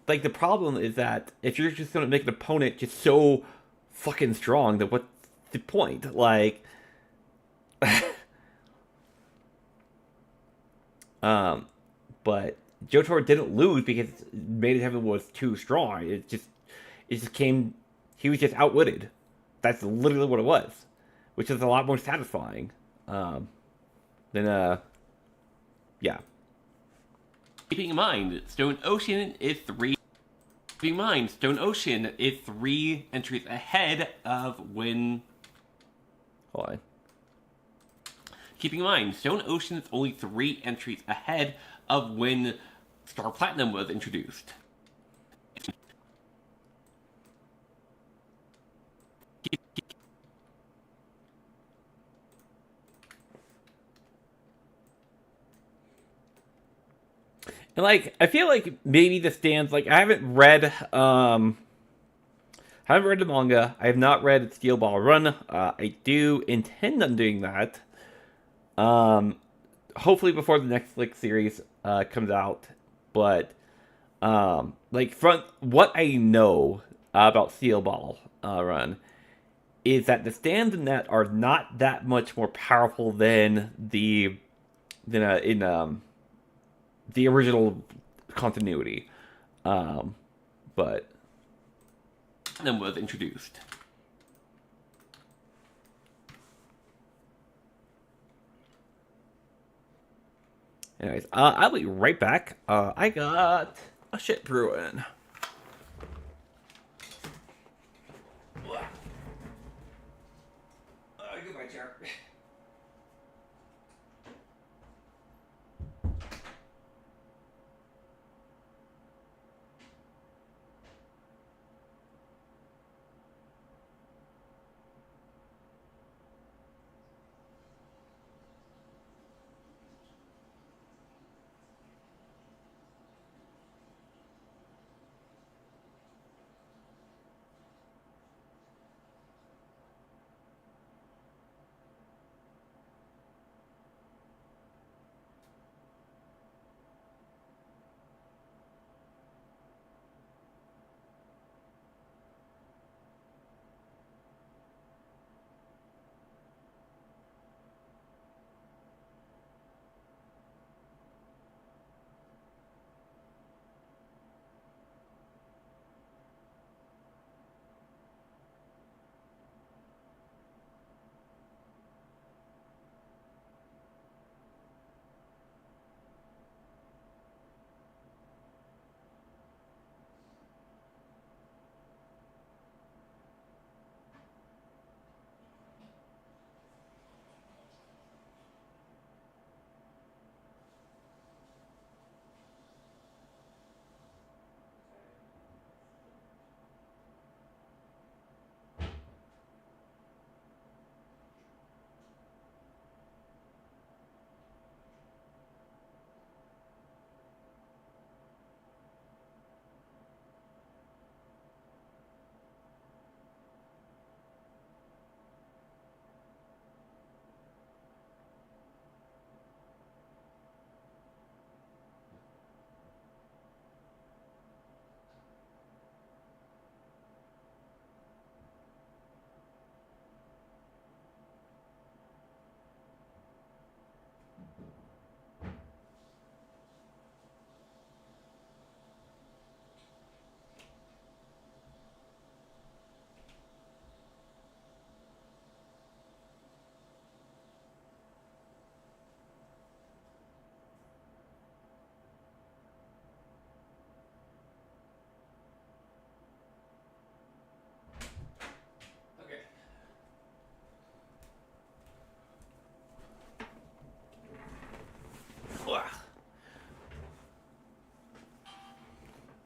like the problem is that if you're just gonna make an opponent just so fucking strong, then what's the point? Like, but Jotaro didn't lose because Maiden Heaven was too strong. It just came. He was just outwitted. That's literally what it was, which is a lot more satisfying. Than yeah. Keeping in mind, Stone Ocean is three. Keeping in mind, Stone Ocean is 3 entries ahead of when. Hold on. Keeping in mind, Stone Ocean is only 3 entries ahead of when Star Platinum was introduced. And like, I feel like maybe the stands like I haven't read the manga. I have not read Steel Ball Run. I do intend on doing that. Hopefully before the Netflix series comes out. But like from what I know about Steel Ball Run is that the stands in that are not that much more powerful than the original continuity. But Platinum was introduced. anyways, I'll be right back. I got a shit brewing. Goodbye, chair.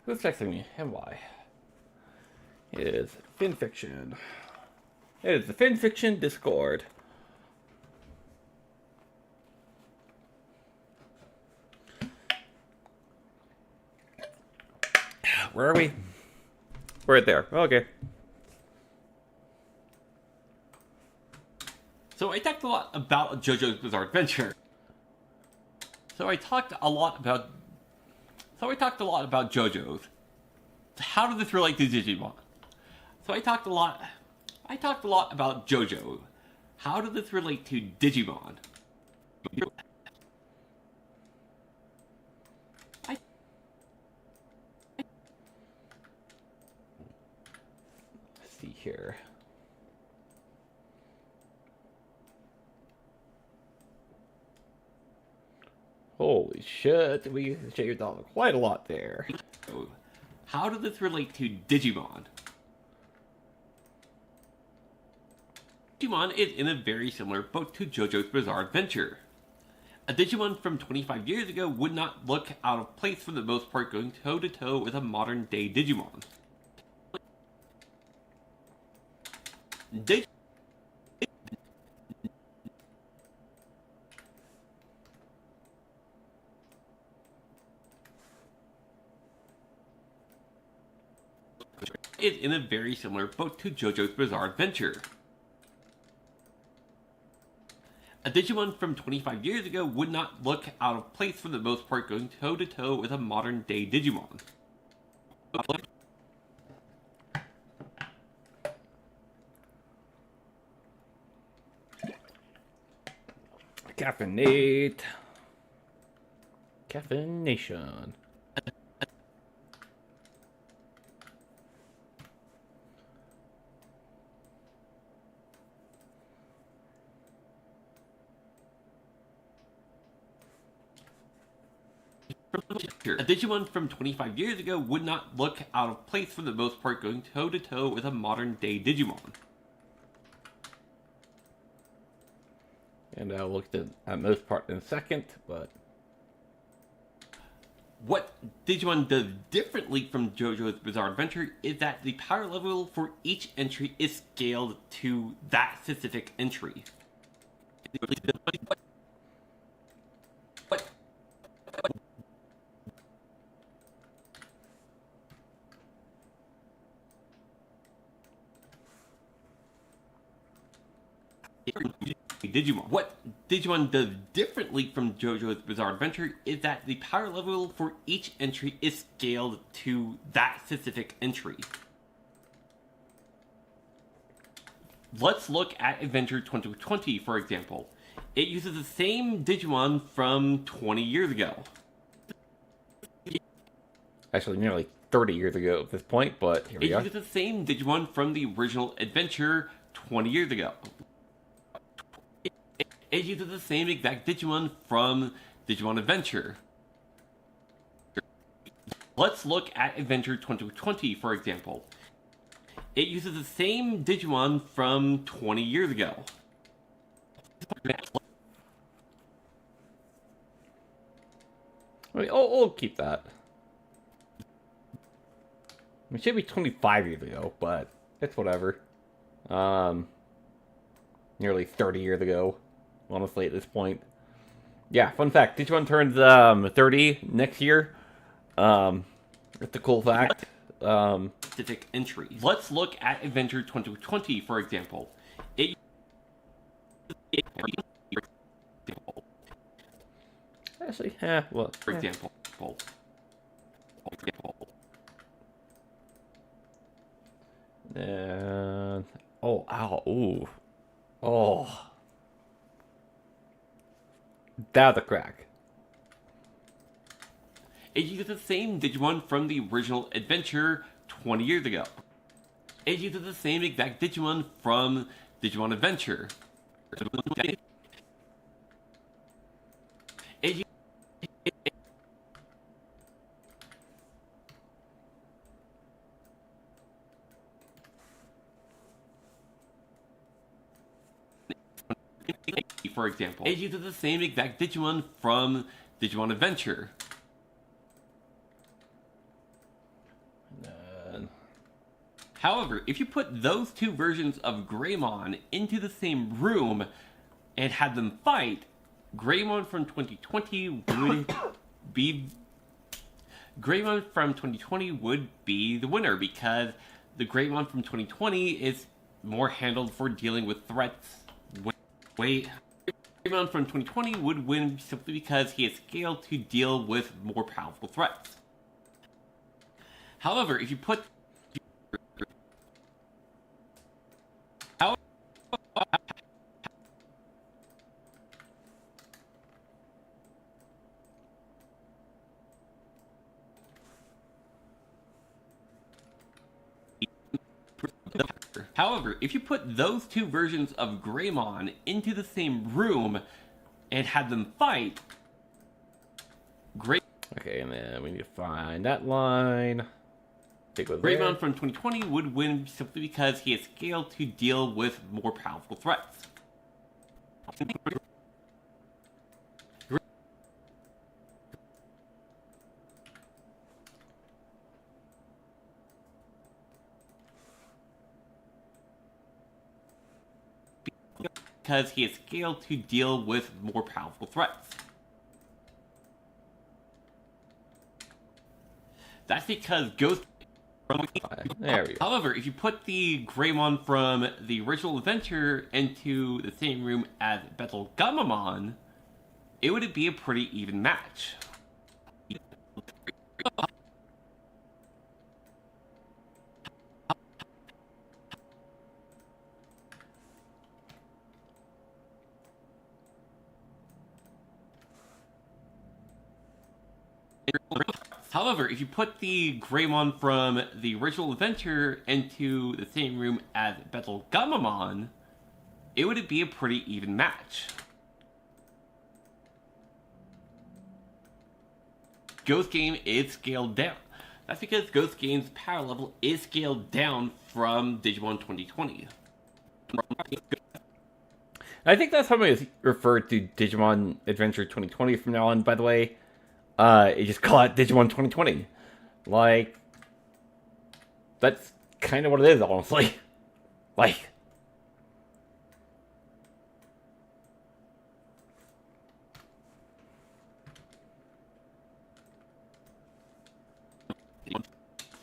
Who's texting me and why? It is FinFiction. It is the FinFiction Discord. Where are we? right there. Okay. So I talked a lot about JoJo's Bizarre Adventure. So I talked a lot about JoJo's. How does this relate to Digimon? So I talked a lot about JoJo. How does this relate to Digimon? Let's see here. Holy shit, we shaved off quite a lot there. How does this relate to Digimon? Digimon is in a very similar boat to JoJo's Bizarre Adventure. A Digimon from 25 years ago would not look out of place for the most part, going toe-to-toe with a modern-day Digimon. Is in a very similar boat to JoJo's Bizarre Adventure. A Digimon from 25 years ago would not look out of place for the most part, going toe-to-toe with a modern-day Digimon. Caffeinate. Caffeination. A Digimon from 25 years ago would not look out of place for the most part, going toe-to-toe with a modern-day Digimon. And I'll look at most part in a second, but... What Digimon does differently from JoJo's Bizarre Adventure is that the power level for each entry is scaled to that specific entry. What Digimon does differently from JoJo's Bizarre Adventure is that the power level for each entry is scaled to that specific entry. Let's look at Adventure 2020, for example. It uses the same Digimon from 20 years ago. Actually, nearly 30 years ago at this point, but here we It are. uses the same Digimon from the original Adventure 20 years ago. It uses the same exact Digimon from Digimon Adventure. Let's look at Adventure 2020, for example. It uses the same Digimon from 20 years ago. I mean, I'll keep that. It should be 25 years ago, but it's whatever. Nearly 30 years ago, honestly, at this point. Yeah, fun fact, Digimon turns 30 next year. It's a cool fact. Specific entry. Let's look at Adventure 2020, for example. Actually, yeah, well, For example. And oh, ow, ooh, oh, that's a crack. It uses the same Digimon from the original Adventure 20 years ago. It uses the same exact Digimon from Digimon Adventure. It uses for example. It uses the same exact Digimon from Digimon Adventure. However, if you put those two versions of Greymon into the same room and had them fight, Greymon from 2020 would be the winner because the Greymon from 2020 is more handled for dealing with threats. Wait, Greymon from 2020 would win simply because he is scaled to deal with more powerful threats. However, if you put However, if you put those two versions of Greymon into the same room and had them fight, Okay, and then we need to find that line. Greymon from 2020 would win simply because he is scaled to deal with more powerful threats. Because he is scaled to deal with more powerful threats. That's because Ghost... There we go. However, if you put the Greymon from the original adventure into the same room as Betel Gamamon, it would be a pretty even match. However, if you put the Greymon from the original adventure into the same room as Betel Gamamon, it would be a pretty even match. Ghost Game is scaled down. That's because Ghost Game's power level is scaled down from Digimon 2020. I think that's how I'm going to refer to Digimon Adventure 2020 from now on, by the way. You just call it Digimon 2020. Like, that's kind of what it is, honestly. Like,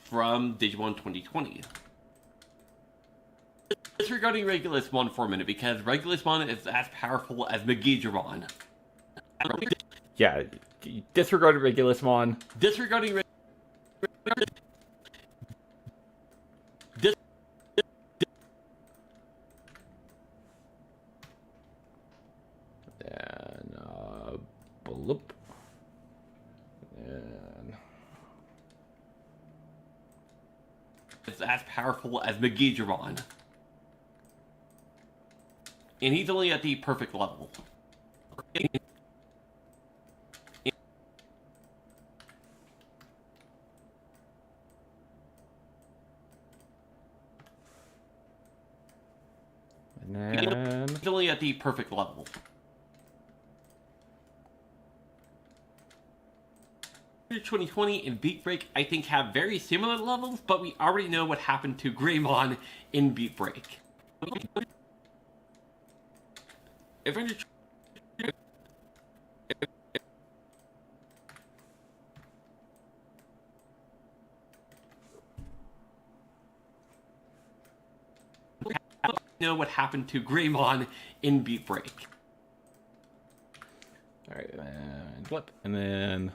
from Digimon 2020. Disregarding Regulusmon for a minute, because Regulusmon is as powerful as Megidramon. yeah, disregard Regulusmon. Disregarding And, bloop. And... is as powerful as Megidramon. And he's only at the perfect level. And then... He's only at the perfect level. Adventure 2020 and Beat Break, I think, have very similar levels, but we already know what happened to Greymon in Beat Break. Adventure know what happened to Greymon in Beat Break. Alright, and flip. And then...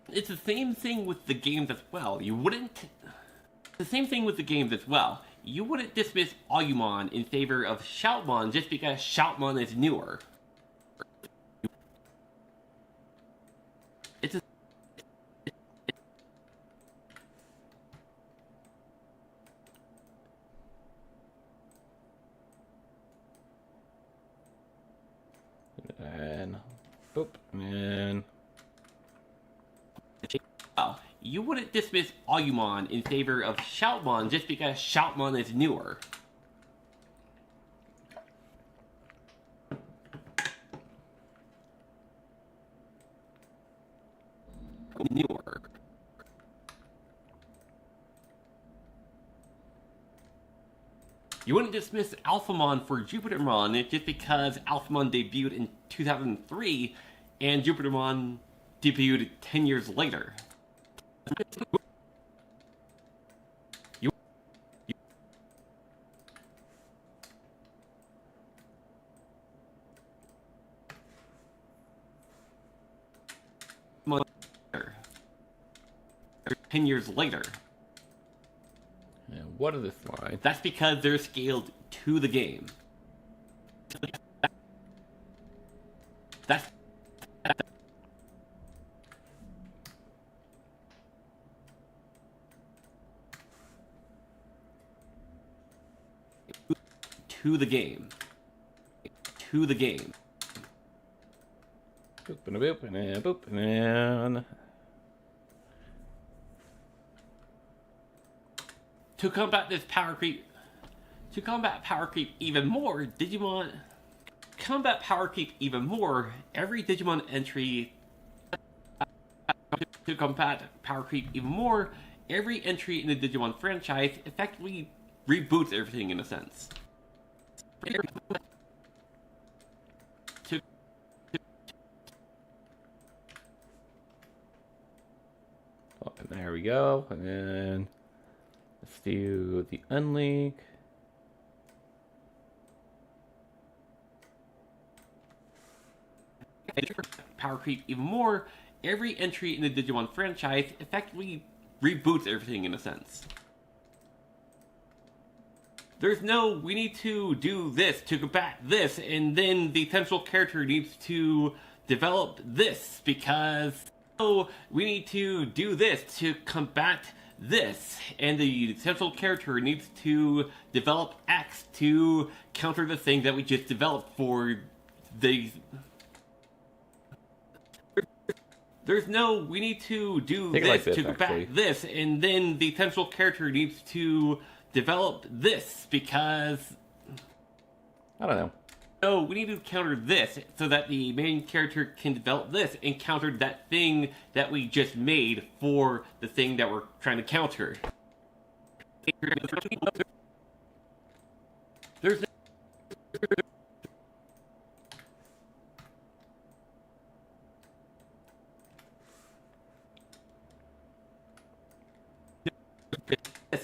It's the same thing with the games as well. You wouldn't... The same thing with the games as well. You wouldn't dismiss Agumon in favor of Shoutmon just because Shoutmon is newer. It's a... And... boop. And... Well, you wouldn't dismiss Agumon in favor of Shoutmon just because Shoutmon is newer. Newer. You wouldn't dismiss Alphamon for Jupitermon just because Alphamon debuted in 2003 and Jupitermon debuted 10 years later. 10 years later. And what is this line? That's because they're scaled to the game. That's to the game. To the game. Boop and a boop and a boop and To combat this power creep, to combat power creep even more, every Digimon entry. To combat power creep even more, every entry in the Digimon franchise effectively reboots everything in a sense. Oh, and there we go. And then let's do the unlink. Power creep even more, every entry in the Digimon franchise effectively reboots everything in a sense. There's no, we need to do this to combat this, and then the central character needs to develop this because, oh, we need to do this to combat this, and the central character needs to develop X to counter the thing that we just developed for the. There's no, we need to do this to combat this, and then the central character needs to develop this because. I don't know. No, we need to counter this so that the main character can develop this and counter that thing that we just made for the thing that we're trying to counter. There's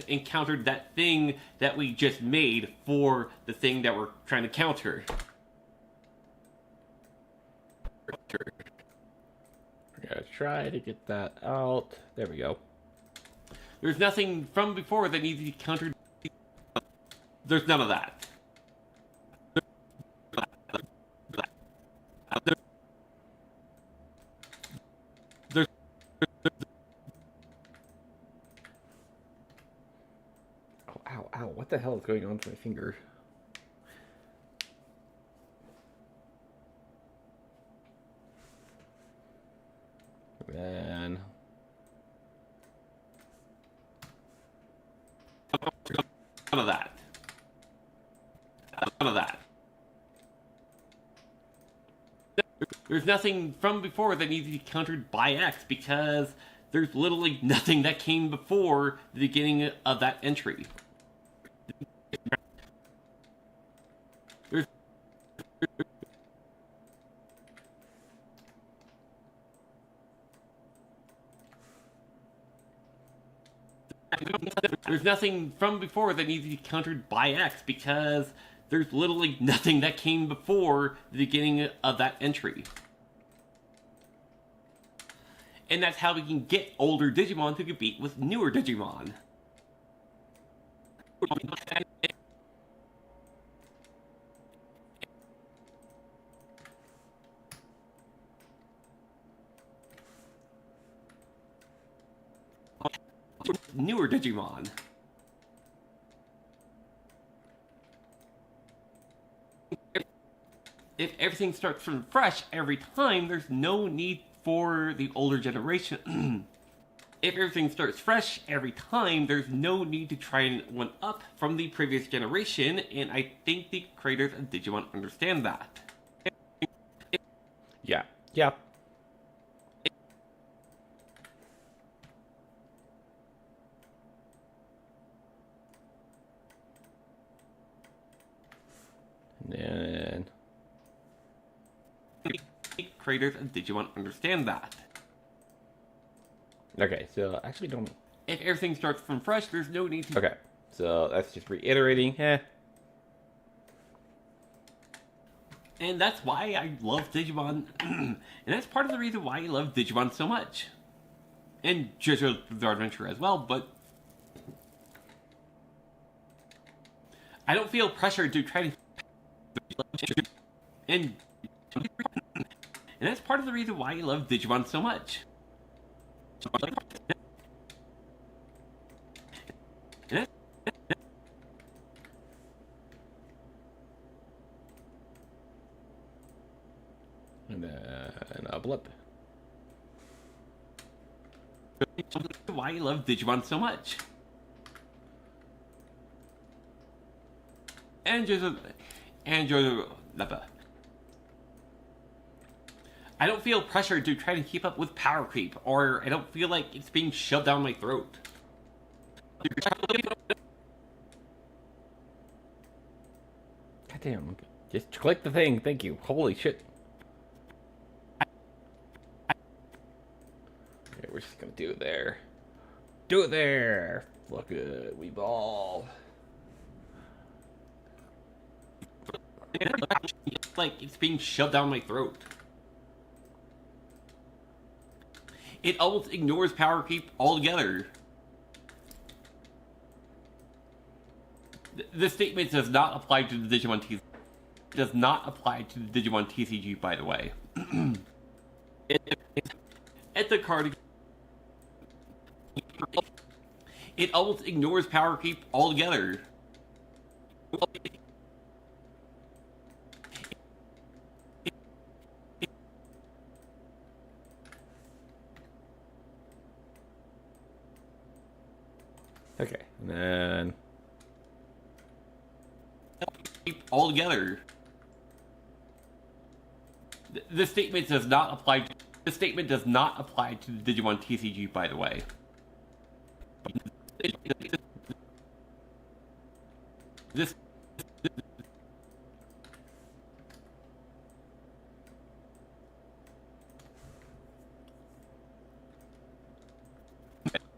encountered that thing that we just made for the thing that we're trying to counter. We're gonna try to get that out. There we go. There's nothing from before that needs to be countered. There's none of that. Ow, ow, what the hell is going on to my finger? Then None of that. None of that. There's nothing from before that needs to be countered by X because there's literally nothing that came before the beginning of that entry. There's nothing from before that needs to be countered by X because there's literally nothing that came before the beginning of that entry. And that's how we can get older Digimon to compete with newer Digimon. Newer Digimon. If everything starts from fresh every time, there's no need for the older generation. If everything starts fresh every time, there's no need to try and one up from the previous generation, and I think the creators of Digimon understand that. yeah, yeah. And Creators of Digimon understand that. okay, so actually don't. If everything starts from fresh, there's no need to. Okay, so that's just reiterating. And that's why I love Digimon. And that's part of the reason why I love Digimon so much. and JoJo's Bizarre Adventure as well, but I don't feel pressure to try to and that's part of the reason why I love Digimon so much. And then a blip. Why I love Digimon so much. And JoJo, I don't feel pressure to try to keep up with power creep, or I don't feel like it's being shoved down my throat. Goddamn. Just click the thing. Thank you. Holy shit. Okay, we're just gonna do it there. Do it there. Look good. We ball. Like it's being shoved down my throat. It almost ignores power creep altogether. The statement does not apply to the Digimon TCG. Does not apply to the Digimon TCG, by the way. At the card, it almost ignores power creep altogether. Okay, and then Altogether. The statement does not apply. The statement does not apply to the Digimon TCG, by the way. This.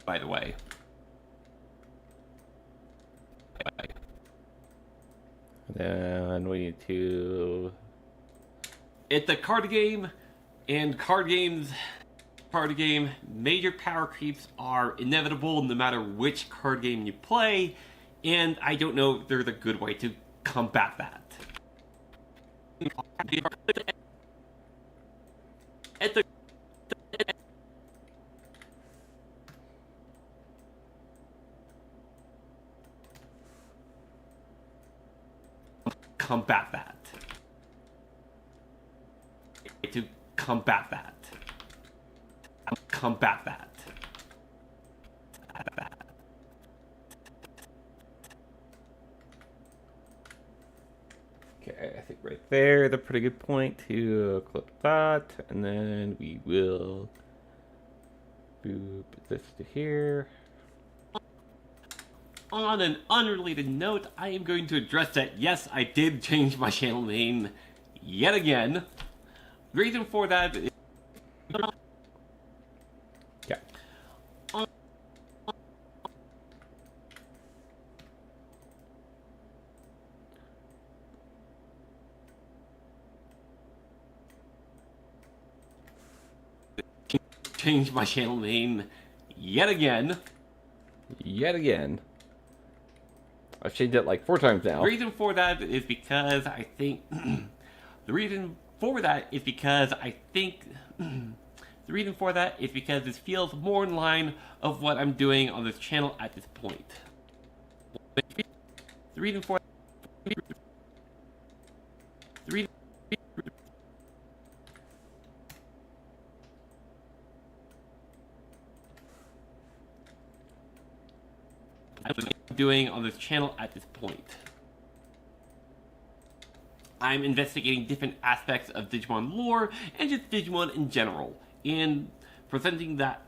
By the way. then we need to. It's a card game, and card game, major power creeps are inevitable no matter which card game you play, and I don't know if there's a good way to combat that. At the combat that. To combat that. Combat that. Okay, I think right there is a pretty good point to clip that, and then we will boop this to here. On an unrelated note, I am going to address that yes, I did change my channel name yet again. The reason for that is Yeah. change my channel name yet again. Yet again. I've changed it like 4 times now. The reason for that is because I think the reason for that is because I think the reason for that is because this feels more in line of what I'm doing on this channel at this point. The reason for the reason I'm doing on this channel at this point. I'm investigating different aspects of Digimon lore and just Digimon in general, and presenting that.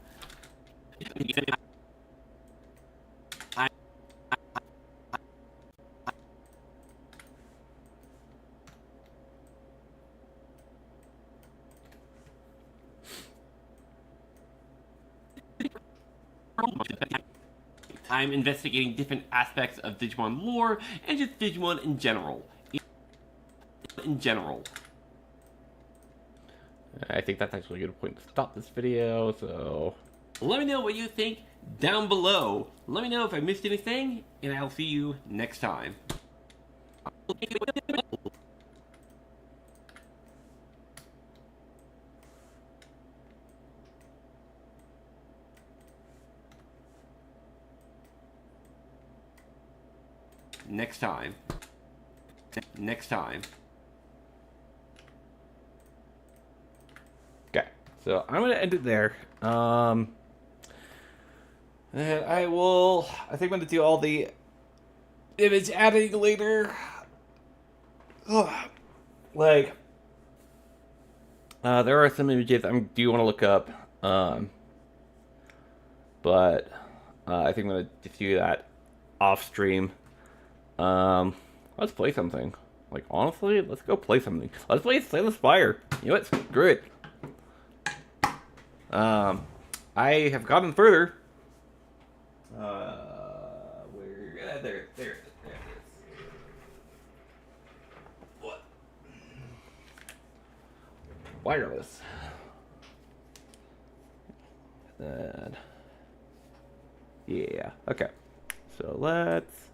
I'm investigating different aspects of Digimon lore and just Digimon in general. I think that's actually a good point to stop this video, so Let me know what you think down below. Let me know if I missed anything, and I'll see you next time. Next time. Next time. Okay, so I'm gonna end it there. And I think I'm gonna do all the image adding later. Like, there are some images I do want to look up. But I think I'm gonna just do that off stream. Let's play something. Like, honestly, let's go play something. Let's play Slay the Spire. You know what? Screw it. I have gotten further. Where? There it is. What? Wireless. And yeah. Okay. So let's.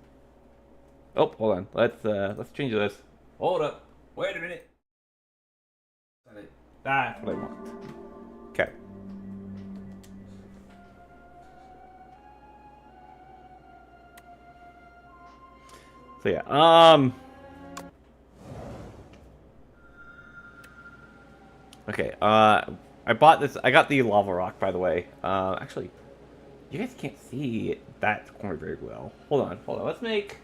Oh, hold on. Let's change this. Hold up. Wait a minute. That's what I want. Okay. So yeah. Okay. I bought this. I got the lava rock, by the way. Actually, you guys can't see that corner very well. Hold on. Let's make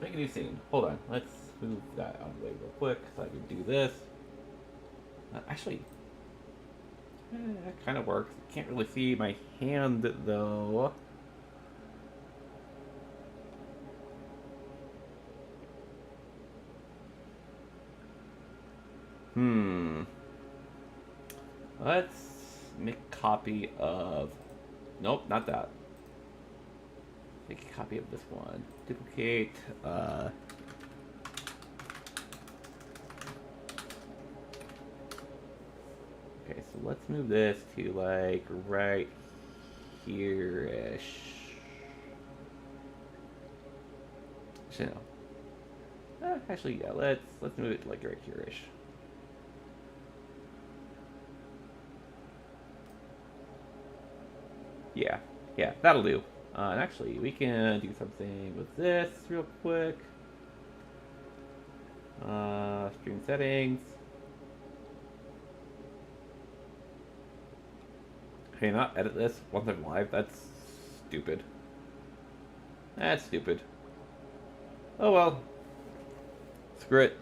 a new scene. Hold on. Let's move that out of the way real quick so I can do this. Actually, that kind of works. Can't really see my hand though. Let's make a copy of. Nope, not that. Make a copy of this one. Duplicate. Okay, so let's move this to like right here-ish. Actually, no. Actually, yeah. Let's move it to like right here-ish. Yeah, that'll do. And actually, we can do something with this real quick. Stream settings. Okay, not edit this once I'm live. That's stupid. That's stupid. Oh well. Screw it.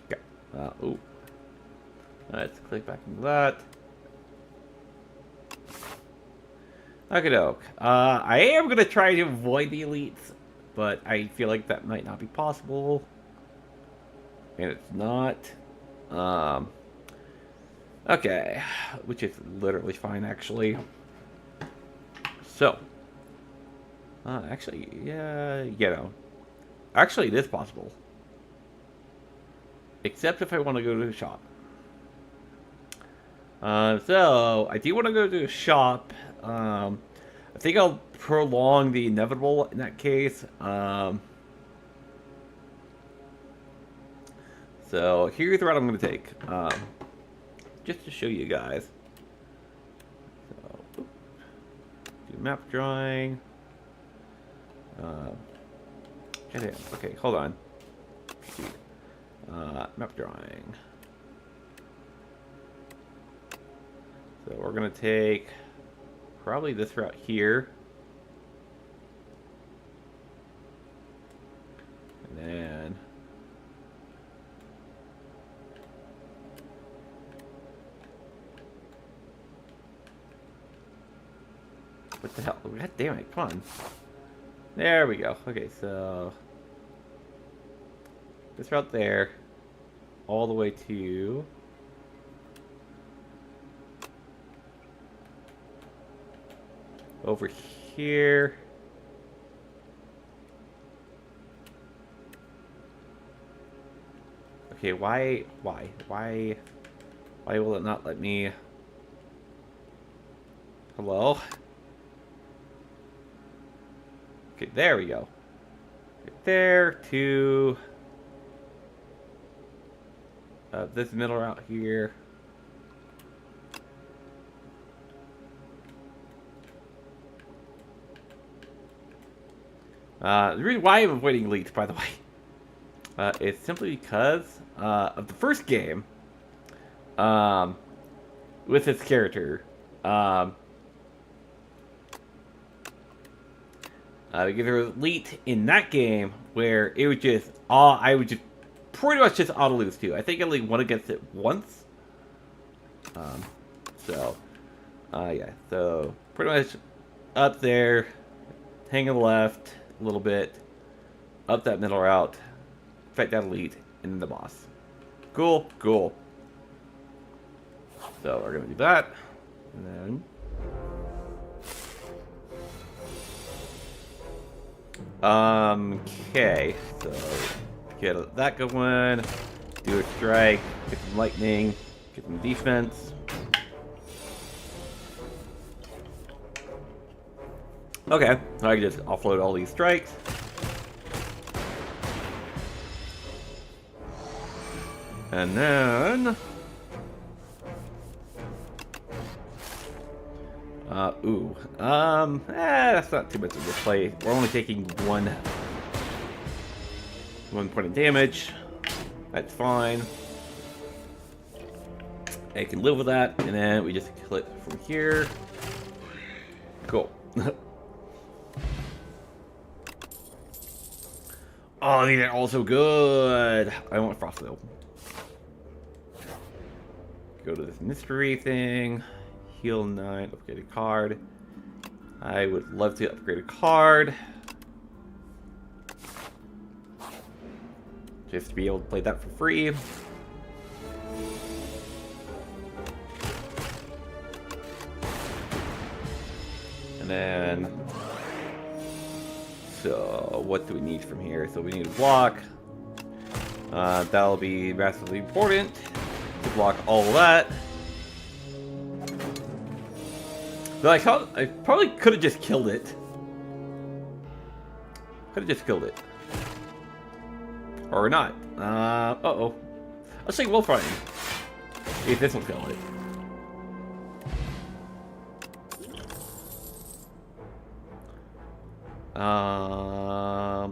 Okay. Ooh. Let's click back into that. Okay, doke. I am gonna try to avoid the elites, but I feel like that might not be possible. And it's not. Okay, which is literally fine, actually. So, actually, yeah, actually, it is possible. Except if I want to go to the shop. So, I do want to go to a shop. I think I'll prolong the inevitable in that case. So, here's the route I'm going to take. Just to show you guys. So, do map drawing. Okay, hold on. Map drawing. So we're gonna take probably this route here. And then what the hell? God damn it, come on. There we go. Okay, so this route there, all the way to over here. Okay, why will it not let me Hello? Okay, there we go. Right there to this middle route here. The reason why I'm avoiding leaks, by the way, is simply because of the first game with its character. Because there was elite in that game where it was just I would just pretty much just auto lose to. I think I only won against it once. Yeah. So pretty much up there, hang on the left a little bit, up that middle route, fight that elite, and then the boss. Cool. So we're gonna do that, and then. Okay, so get that going, do a strike, get some lightning, get some defense. Okay, so I can just offload all these strikes. And then... that's not too much of a play. We're only taking one point of damage. That's fine. I can live with that, and then we just kill it from here. Cool. Oh, these are also good. I want Frostwheel. Go to this mystery thing. Heal 9, upgrade a card. I would love to upgrade a card. Just to be able to play that for free. And then... So, what do we need from here? So we need a block. That'll be massively important to block all of that. But I probably could have just killed it. Or not. Uh-oh. Let's take Wolf Running. See if this will kill it.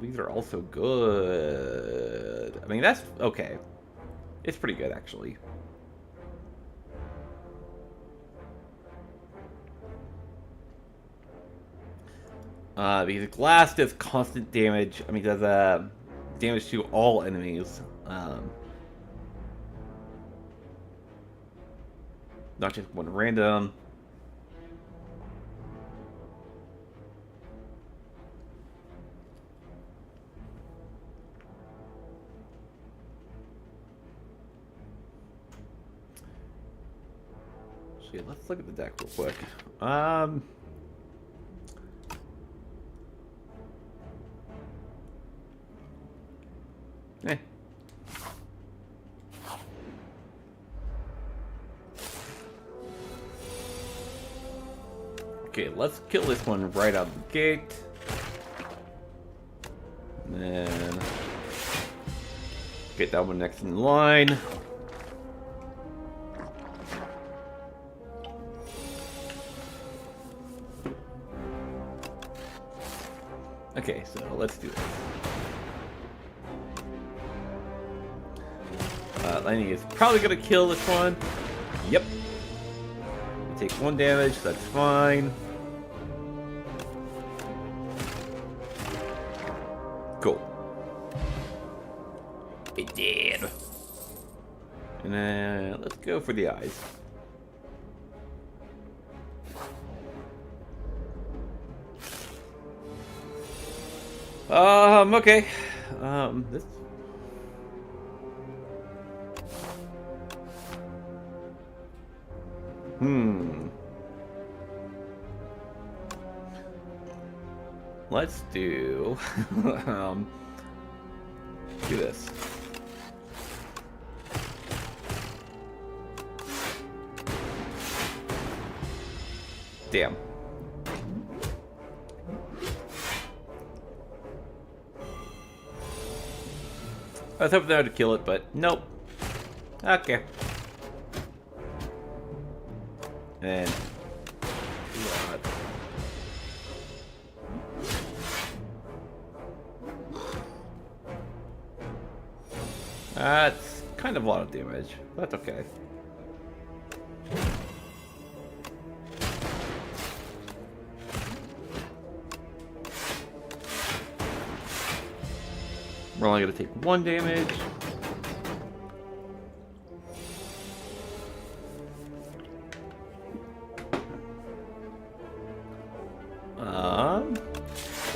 These are also good. I mean, that's okay. It's pretty good, actually. Because glass does constant damage. I mean, does damage to all enemies. Not just one random. So yeah, let's look at the deck real quick. Okay, let's kill this one right out of the gate. And then get that one next in line. Okay, so let's do this. Lightning is probably gonna kill this one. Yep. It takes 1 damage, that's fine. Cool. It did. And then let's go for the eyes. Okay. This. Let's do, do this. Damn. I was hoping I would kill it, but nope. Okay. And what? That's kind of a lot of damage. That's okay. We're only going to take 1 damage.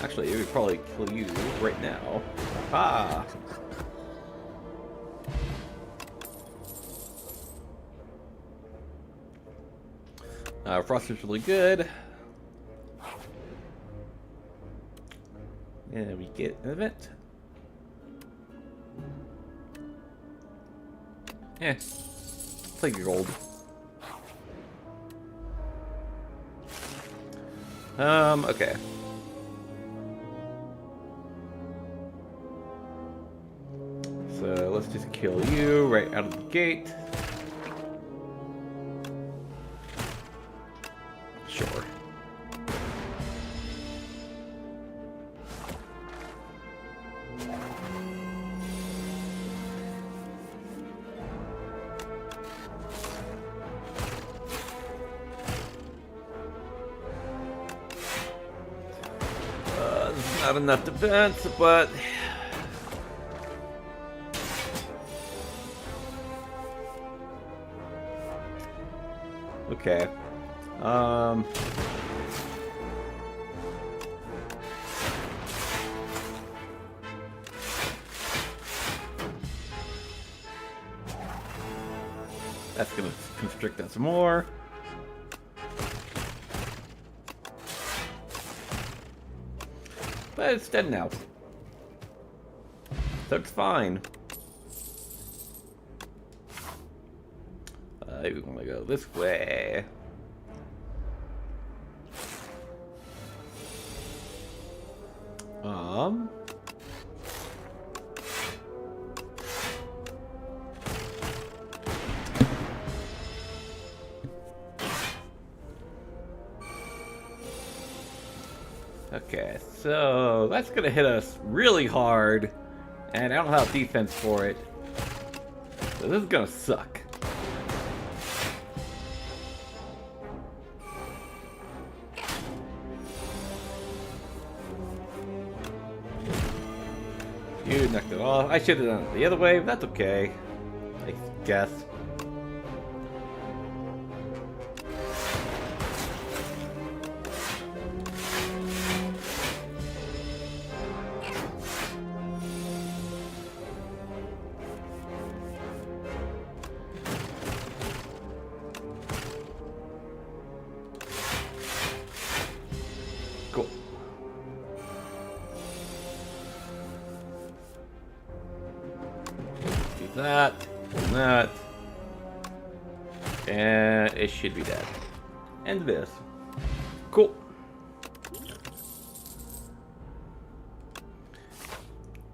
Actually, it would probably kill you right now. Ah! Frost is really good. And we get an event. Yeah. Take your gold. Okay. So let's just kill you right out of the gate. Sure. This is not enough defense, but okay. That's gonna constrict us more. But it's dead now. So it's fine. We want to go this way. Okay, so that's gonna hit us really hard, and I don't have defense for it. So this is gonna suck. You knocked it off. I should have done it the other way, but that's okay. I guess. Cool. Do that, and that. And it should be dead. And this. Cool.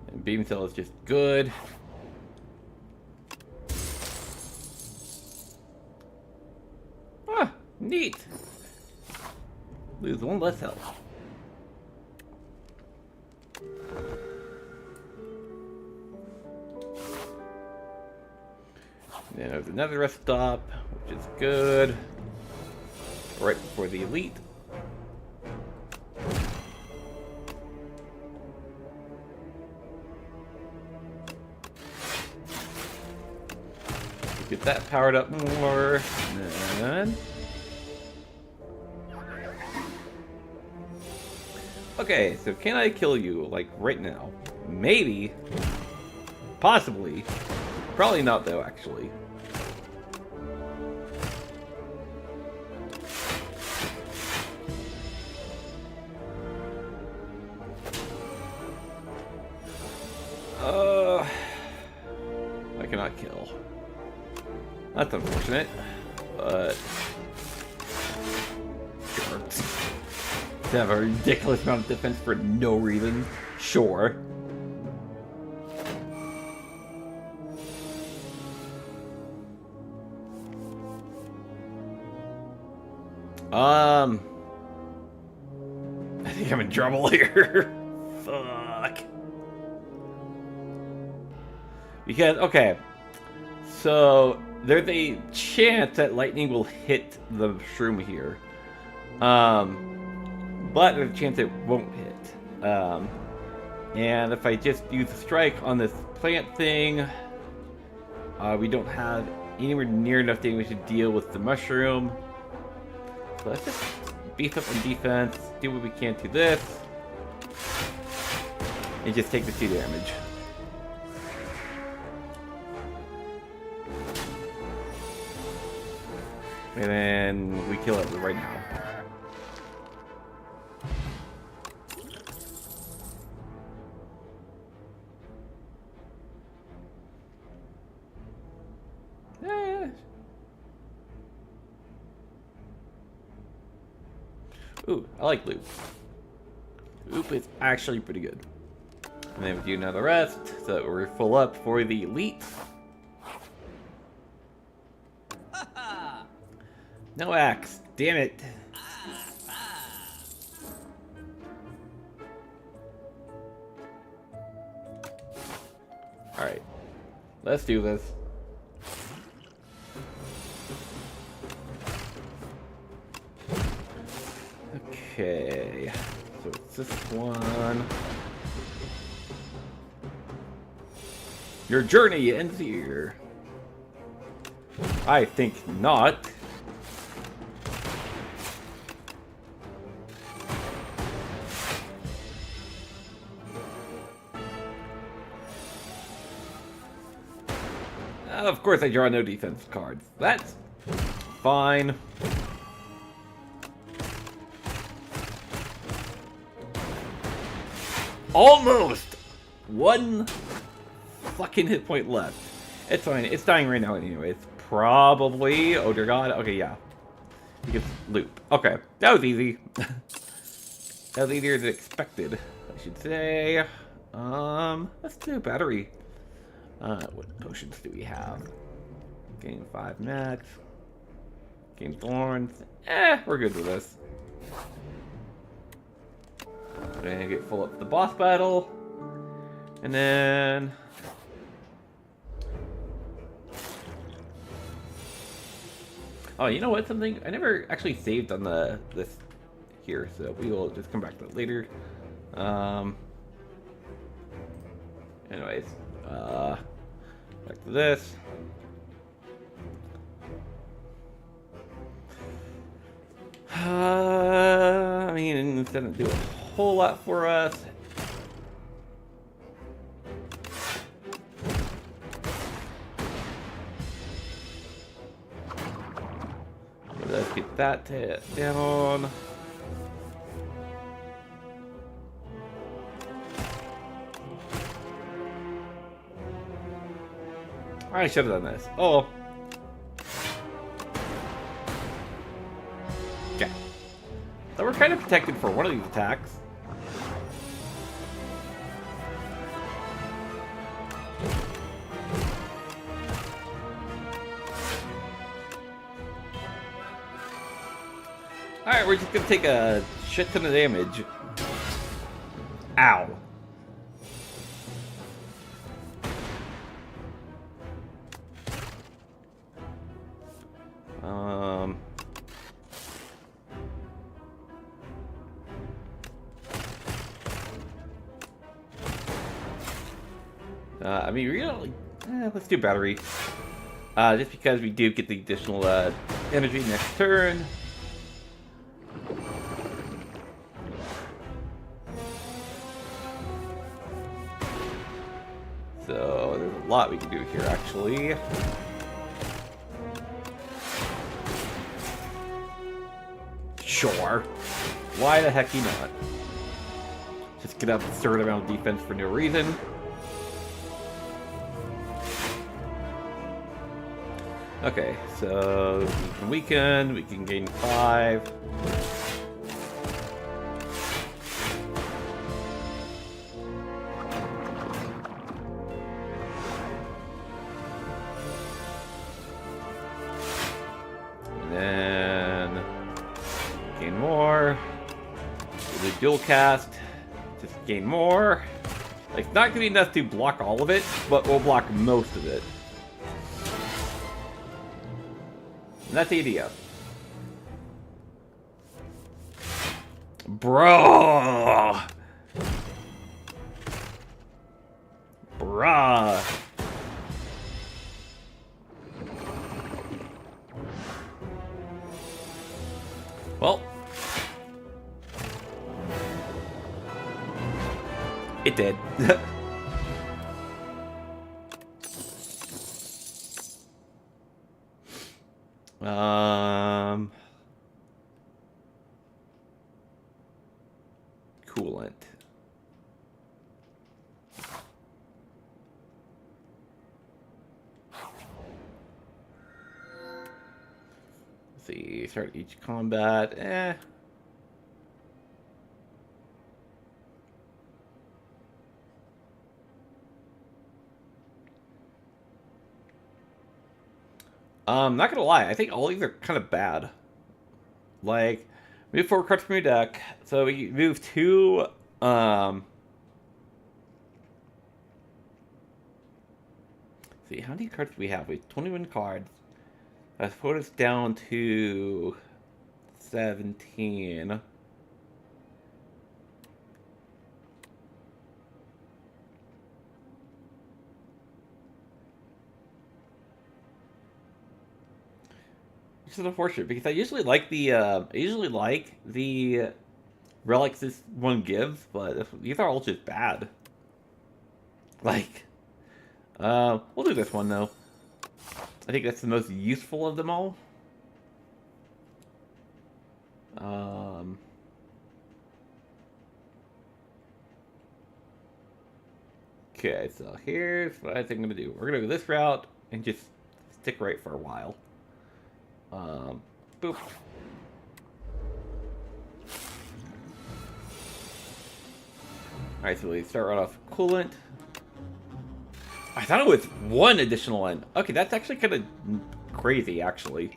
And beam cell is just good. Ah, neat. Lose 1 less health. Then there's another rest stop, which is good. Right before the elite. Get that powered up more. And then... Okay, so can I kill you, like, right now? Maybe. Possibly. Probably not, though, actually. I cannot kill. That's unfortunate, but... Sure. To have a ridiculous amount of defense for no reason. Sure. I think I'm in trouble here. Fuck. Because, okay. So, there's a chance that lightning will hit the shroom here. But there's a chance it won't hit. And if I just use a strike on this plant thing, we don't have anywhere near enough damage to deal with the mushroom. So let's just beef up on defense, do what we can to this, and just take the 2 damage. And then we kill it right now. Ooh, I like loop. Loop is actually pretty good. And then we do another rest, so that we're full up for the elite. No axe, damn it. Alright, let's do this. Okay, so it's this one. Your journey ends here. I think not. Of course I draw no defense cards. That's fine. Almost! 1 fucking hit point left. It's fine. It's dying right now anyways. Probably. Oh dear god. Okay, yeah. You can loop. Okay. That was easy. That was easier than expected, I should say. Let's do battery. What potions do we have? Gain 5 max. Gain thorns. We're good with this. We're gonna get full up the boss battle. And then... Oh, you know what? Something I never actually saved on this here, so we will just come back to it later. Anyways, back to this. I mean, it doesn't do a whole lot for us. Let's get that down. I should have done this. Oh. Okay. So we're kind of protected for one of these attacks. Alright, we're just gonna take a shit ton of damage. Ow. I mean, really, let's do battery. Just because we do get the additional energy next turn. So there's a lot we can do here, actually. Sure. Why the heck not? Just get up absurd amount of defense for no reason. Okay, so we can weaken, we can gain 5. Dual cast. Just gain more. Like, not gonna be enough to block all of it, but we'll block most of it. And that's the idea. Bro! Bruh. Well. It did. Coolant. Let's see, start each combat. Not gonna lie, I think all these are kind of bad. Like, move 4 cards from your deck. So we move 2, see, how many cards do we have? We have 21 cards. Let's put us down to 17. Which is unfortunate because I usually like the relics this one gives, but these are all just bad. Like, we'll do this one though. I think that's the most useful of them all. Okay, so here's what I think I'm gonna do. We're gonna go this route and just stick right for a while. Boop. Alright, so we start right off coolant. I thought it was 1 additional one. Okay, that's actually kind of crazy, actually.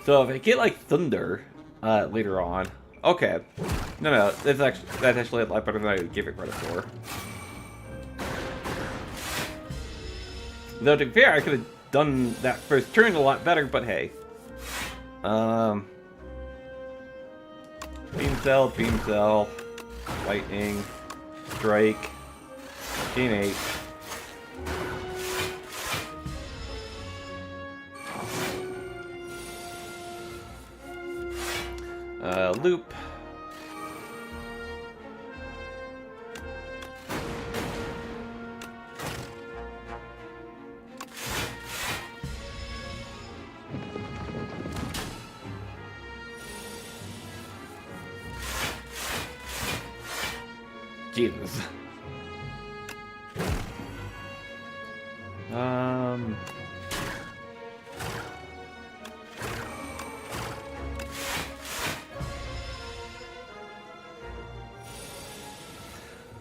So if I get, like, thunder later on... Okay. No, that's actually a lot better than I would give it credit for. Though, to be fair, I could have done that first turn a lot better, but hey. Beam Cell, Lightning, Strike, Gain 8. Loop. Jesus.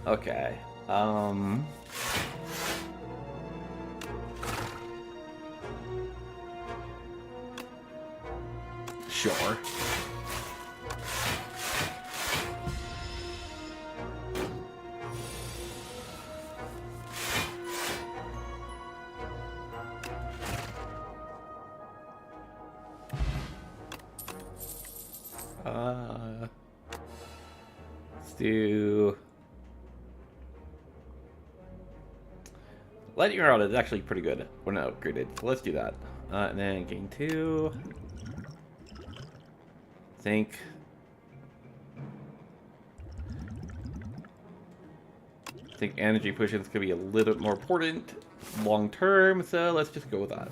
Okay. Sure. Let's do... Lightning Rod is actually pretty good when upgraded, so let's do that. And then gain 2. I think energy potions could be a little bit more important long term, so let's just go with that.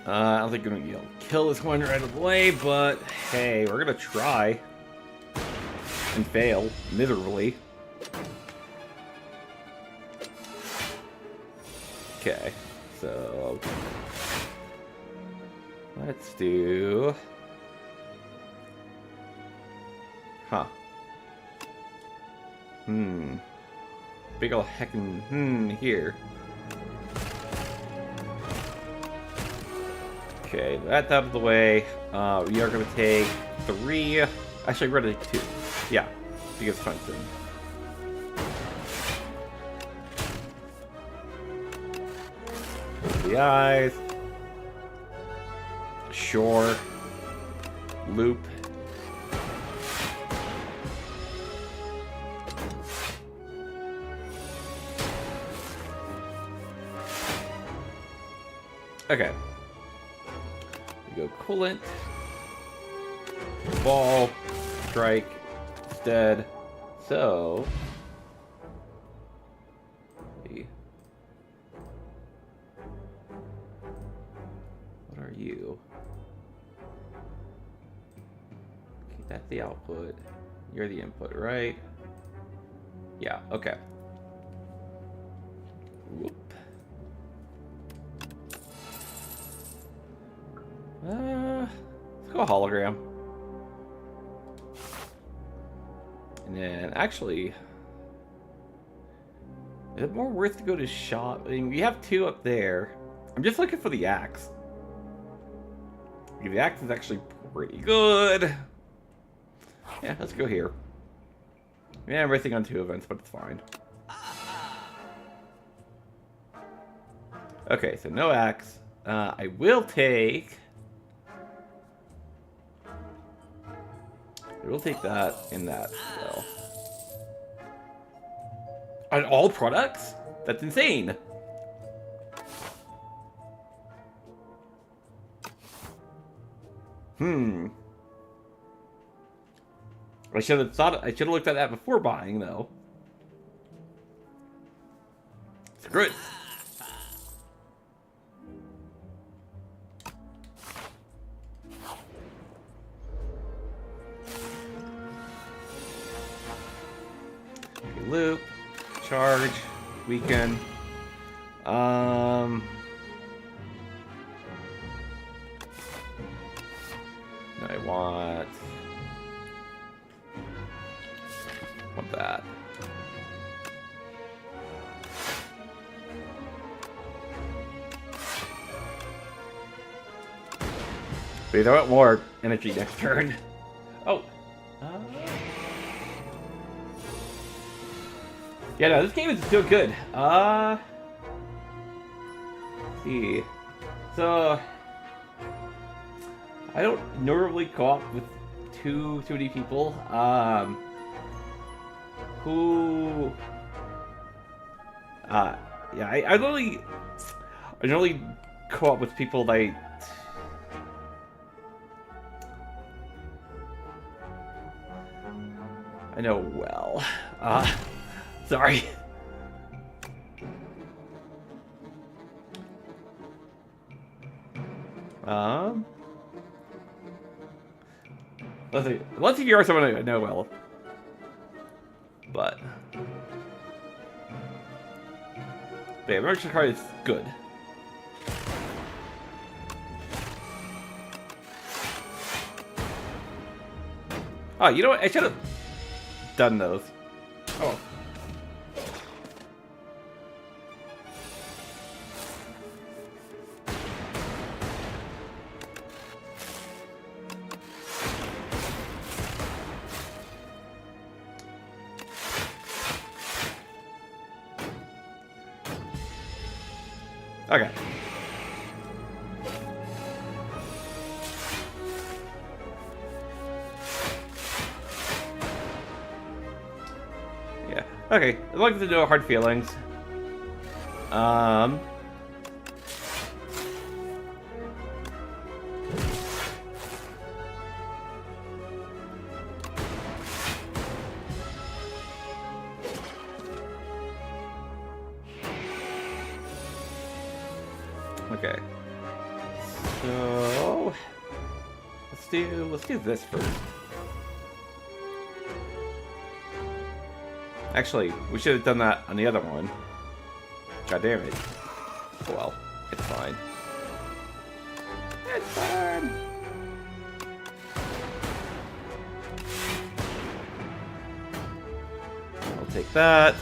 I don't think we're gonna be able to kill this one right away, but hey, we're gonna try and fail miserably. Okay, so let's do... Big ol' heckin' here. Okay, that's out of the way. We are going to take 3. Actually, we're going to take 2. Yeah, because tungsten. The eyes. Sure. Loop. Okay. We go coolant. Ball. Strike. Instead. So. What are you? Okay, that's the output. You're the input, right? Yeah, okay. Whoop. Let's go hologram. And then, actually, is it more worth to go to shop? I mean, we have 2 up there. I'm just looking for the axe. The axe is actually pretty good. Yeah, let's go here. Yeah, I'm racing on 2 events, but it's fine. Okay, so no axe. I will take... I will take that and that, so. On all products? That's insane. I should have looked at that before buying, though. Screw it. Okay, loop, charge, weaken. I want that. Wait, I want more energy next turn. Oh. Yeah, no, this game is still good. Let's see. So, I don't normally co-op with too many people. Yeah, I normally co-op with people that I know well. Sorry. Let's see. Let's see if you are someone I know well. But yeah, Emergency card is good. Oh, you know what? I should have done those. Oh. Okay. Yeah. Okay. As long as there's no hard feelings. Okay. So let's do this first. Actually, we should have done that on the other one. God damn it. Oh well, it's fine. It's fine. I'll take that.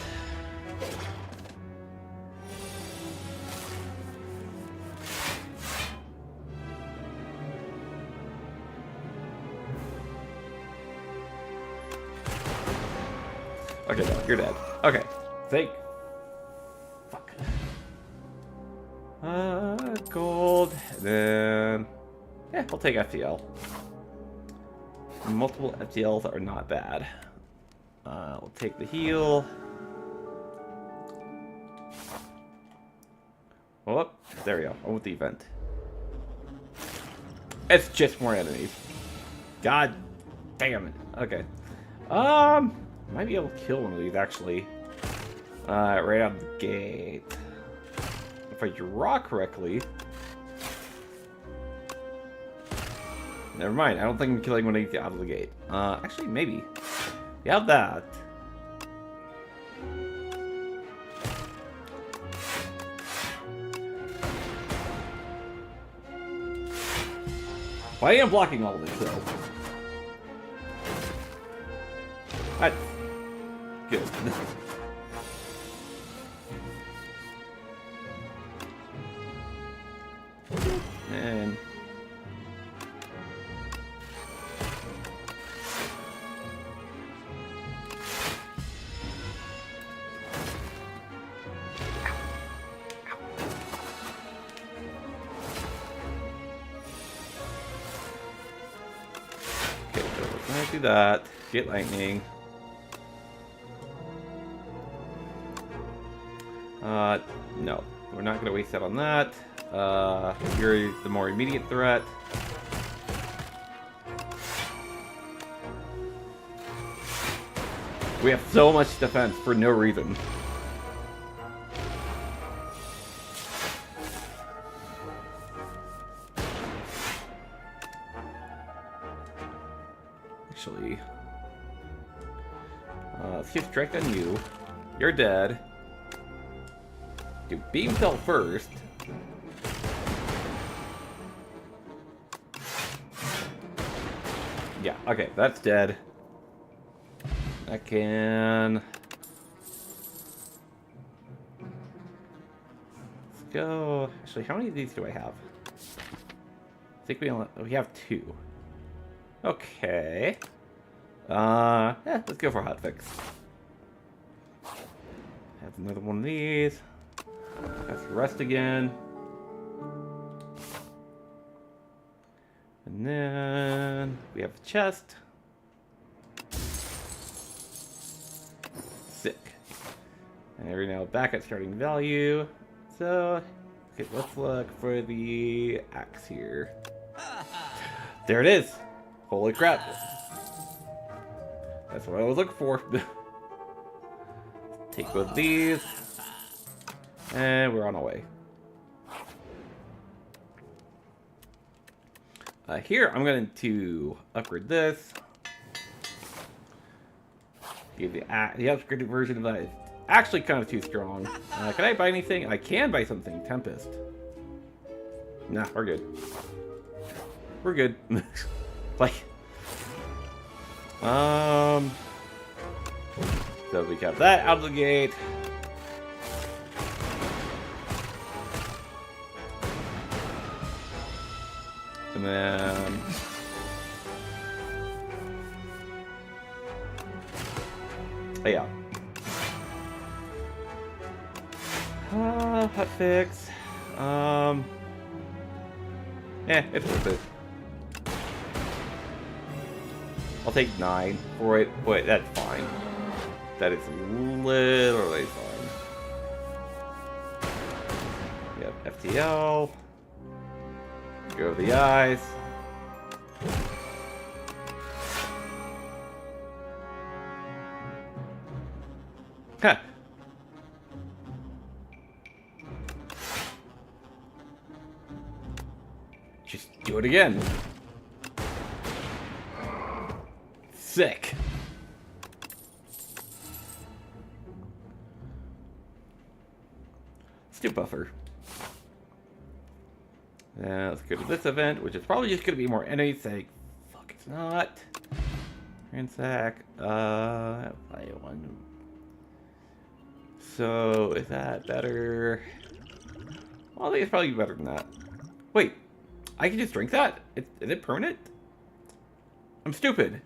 Okay, no, you're dead. Okay, thank. Fuck. Gold. Then, yeah, I'll take FTL. Multiple FTLs are not bad. We'll take the heal. Oh, there we go. I want the event. It's just more enemies. God damn it. Okay. Might be able to kill one of these actually. Right out of the gate. If I draw correctly. Never mind. I don't think I'm killing one of these out of the gate. Actually, maybe. We have that. Well, I am blocking all of this, though. That's good. And okay, so we're gonna do that. Get lightning. No, we're not gonna waste that on that. You're the more immediate threat. We have so much defense for no reason. Actually, let's get strike on you. You're dead. Do beam cell first. Yeah, okay, that's dead. I can... Let's go... Actually, how many of these do I have? I think we have 2. Okay. Yeah, let's go for hotfix. Have another one of these. That's rest again. And then we have a chest. Sick. And we're now back at starting value. So, okay, let's look for the axe here. There it is. Holy crap. That's what I was looking for. Take both these. And we're on our way. Here, I'm going to upgrade this. The upgraded version of that is actually kind of too strong. Can I buy anything? I can buy something. Tempest. Nah, we're good. We're good. Like, so we got that out of the gate. And then oh, yeah. Hotfix. Yeah, it's worth it. I'll take 9 for it, but that's fine. That is literally fine. Yep, FTL. Go over the eyes. Huh. Just do it again. Sick. Let's do buffer. Let's go to this event, which is probably just going to be more enemies. Say, fuck, it's not. Ransack. Buy one. So, is that better? Well, I think it's probably better than that. Wait, I can just drink that? Is it permanent? I'm stupid.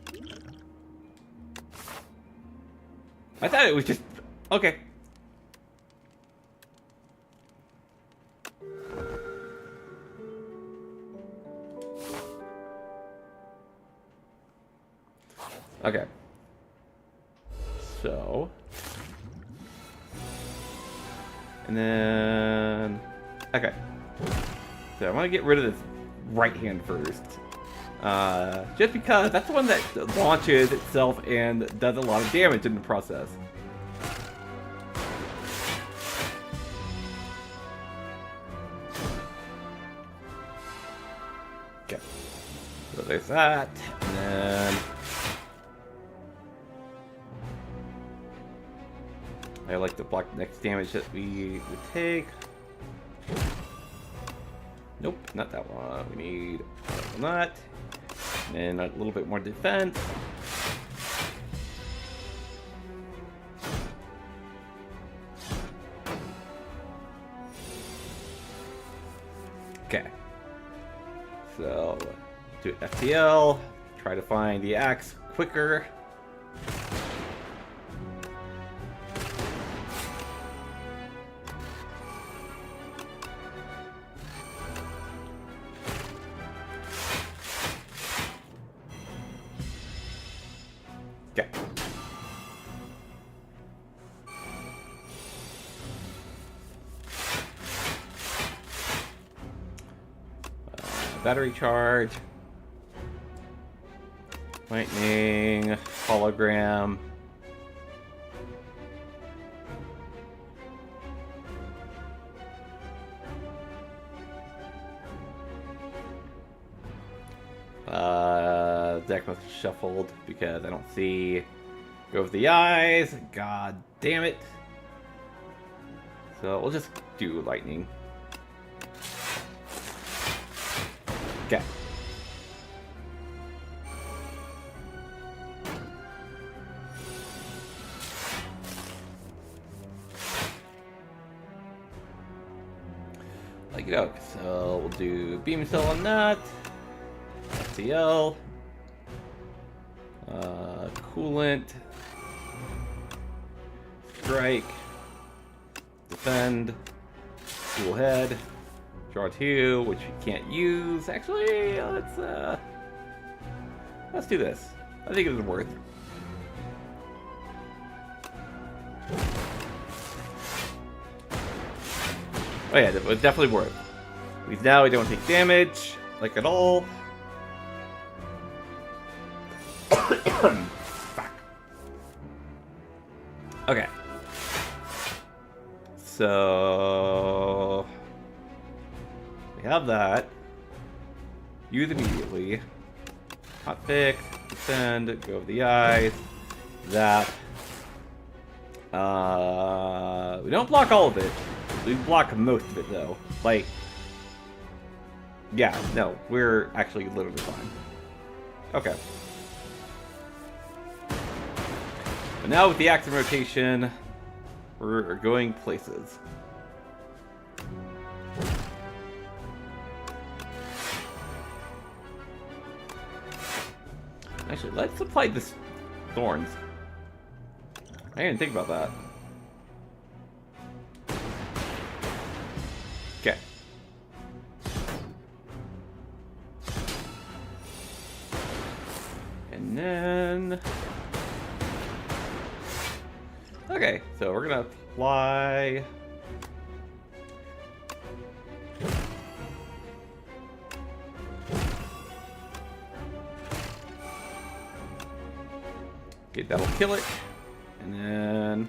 I thought it was just... Okay. Okay. So... And then... Okay. So I want to get rid of this right hand first. Just because that's the one that launches itself and does a lot of damage in the process. Okay. So there's that. And then... I like to block the next damage that we would take. Nope, not that one. We need that. And a little bit more defense. Okay. So, do FTL. Try to find the axe quicker. Okay. Battery charge. Lightning. Hologram. Deck must have shuffled because I don't see. Go with the eyes. God damn it. So we'll just do lightning. Okay. Like it out. So we'll do beam cell on that. FTL. Coolant. Strike. Defend. Cool head. Draw 2, which we can't use. Actually, let's do this. I think it is worth. Oh yeah, it was definitely worth. Because now we don't take damage, like at all. Fuck. Okay. So we have that. Use immediately. Hot fix, defend, go over the eyes. That. We don't block all of it. We block most of it though. Like, yeah, no, we're actually literally fine. Okay. But now with the action rotation, we're going places. Actually, let's apply this thorns. I didn't think about that. Okay. And then... Okay, so we're gonna apply... Okay, that'll kill it. And then...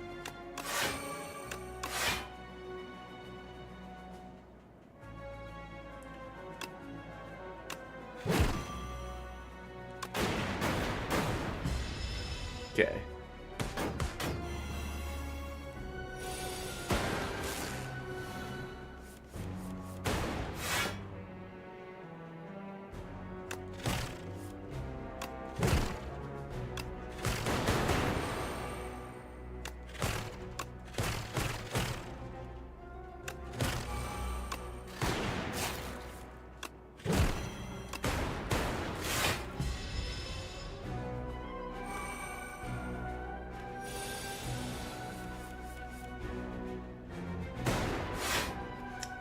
Okay.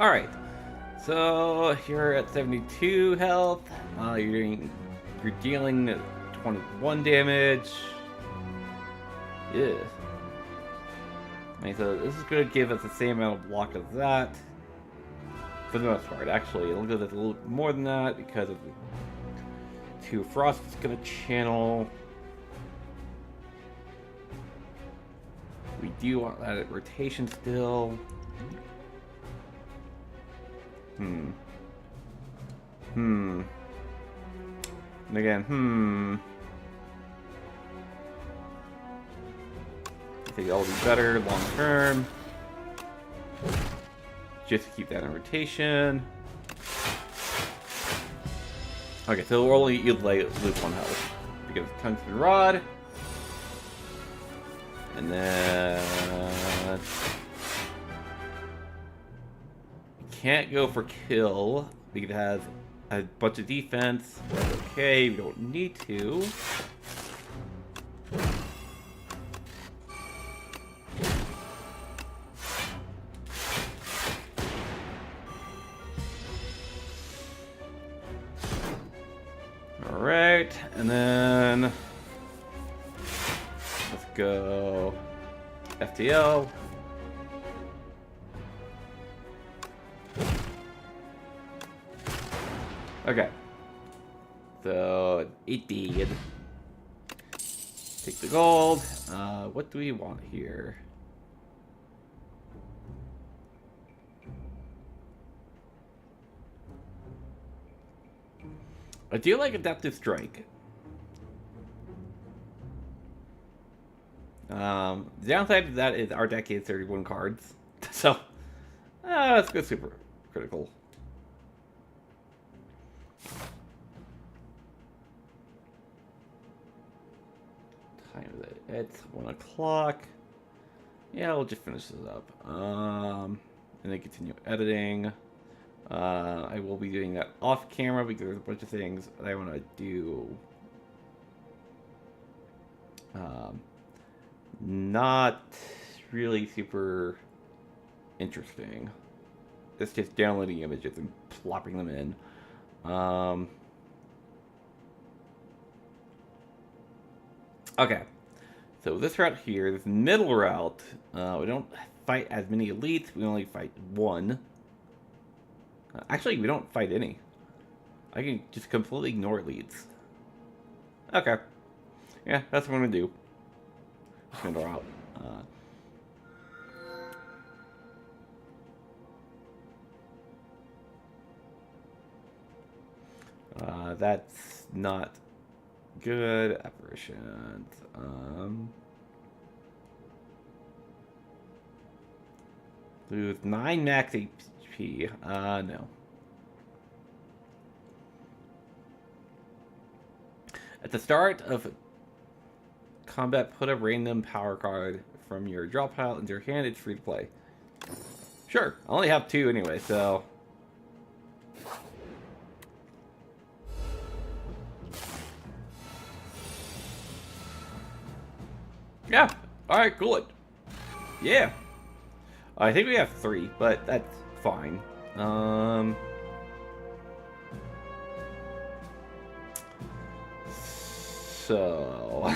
Alright. So you're at 72 health. You're dealing 21 damage. Yeah. Okay, so this is going to give us the same amount of block as that. For the most part, actually, it'll give us a little more than that because of the 2 Frost is going to channel. We do want that at rotation still. And again, I think that'll be better long term. Just to keep that in rotation. Okay, so we'll only lose 1 health because of Tungsten Rod. And then can't go for kill because it has a bunch of defense. That's okay, we don't need to. Alright, and then let's go FTL. Okay. So it did. Take the gold. What do we want here? I do like Adaptive Strike. The downside of that is our deck is 31 cards. So, let's go super critical. Time is it? It's 1 o'clock. Yeah, we'll just finish this up. And then continue editing. I will be doing that off camera because there's a bunch of things that I want to do. Not really super interesting. It's just downloading images and plopping them in. Okay. So this route here, this middle route, we don't fight as many elites. We only fight 1. Actually, we don't fight any. I can just completely ignore elites. Okay. Yeah, that's what I'm gonna do. Middle route. That's not good. Apparitions. Lose 9 max HP. No. At the start of combat, put a random power card from your draw pile into your hand. It's free to play. Sure. I only have 2 anyway, so... yeah. Alright, cool. Yeah. I think we have 3, but that's fine. So...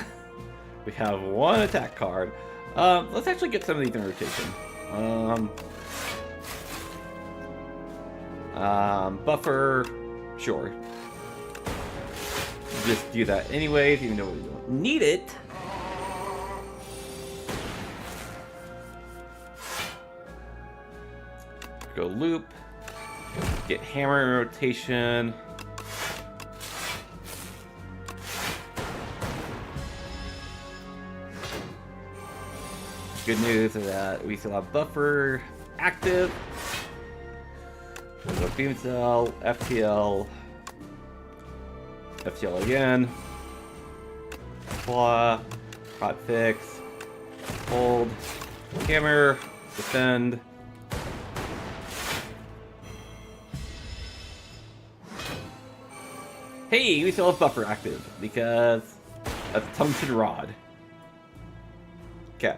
we have 1 attack card. Let's actually get some of these in rotation. Buffer... sure. Just do that anyways, even though we don't need it. Go loop. Get hammer in rotation. Good news is that we still have buffer active. So beam cell, FTL, FTL again. Claw, hot fix, hold, hammer, defend. Hey, we still have buffer active because of Tungsten Rod. Okay.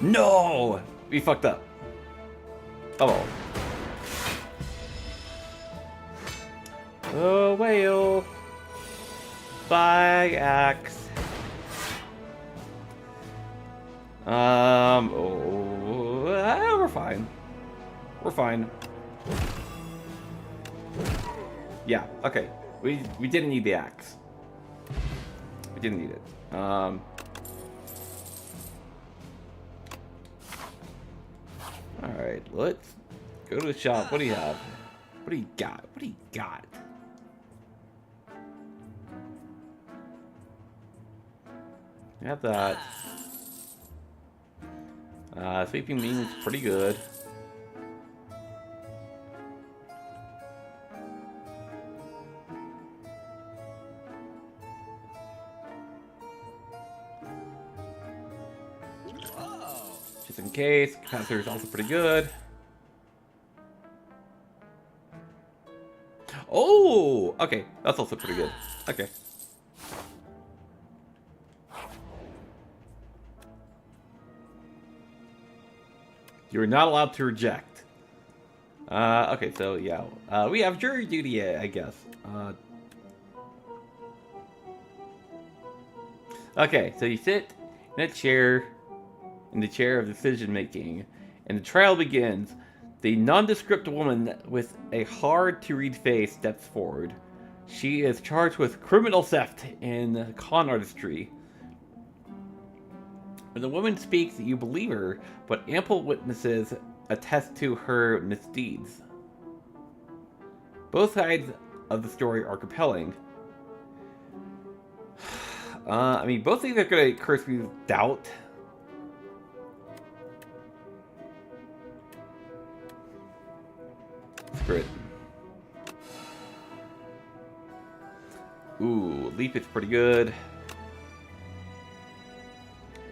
No! We fucked up. Oh. Oh, whale. Bye, axe. We're fine. We're fine. Yeah, okay. We didn't need the axe. We didn't need it. Alright, let's go to the shop. What do you have? What do you got? What do you got? You have that. Sweeping beam is pretty good. Just in case, capacitor is also pretty good. Oh, okay, that's also pretty good. Okay. You're not allowed to reject. Okay, so yeah, we have jury duty, I guess. Okay, so you sit in a chair, in the chair of decision making, and the trial begins. The nondescript woman with a hard-to-read face steps forward. She is charged with criminal theft and con artistry. When the woman speaks, you believe her, but ample witnesses attest to her misdeeds. Both sides of the story are compelling. I mean, both things are going to curse me with doubt. Screw it. Ooh, leap is pretty good.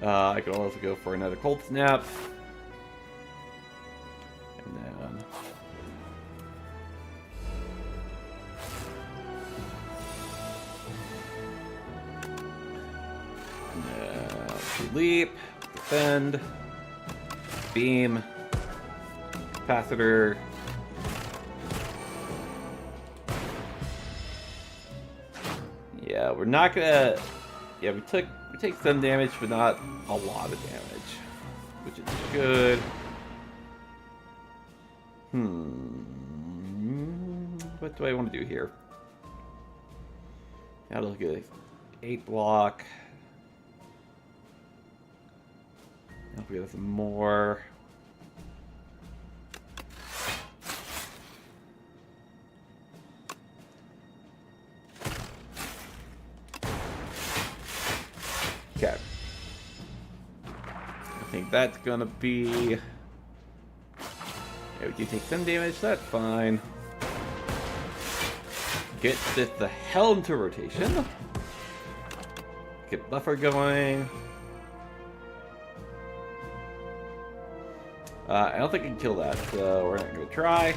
I could also go for another cold snap. And then... leap, defend, beam, capacitor. Yeah, we're not gonna. Yeah, we take some damage, but not a lot of damage, which is good. What do I want to do here? Gotta look at 8 block. I'll get some more. Okay. I think that's gonna be... Yeah, we do take some damage, that's fine. Get this the hell into rotation. Get buffer going. I don't think I can kill that, so we're not gonna try.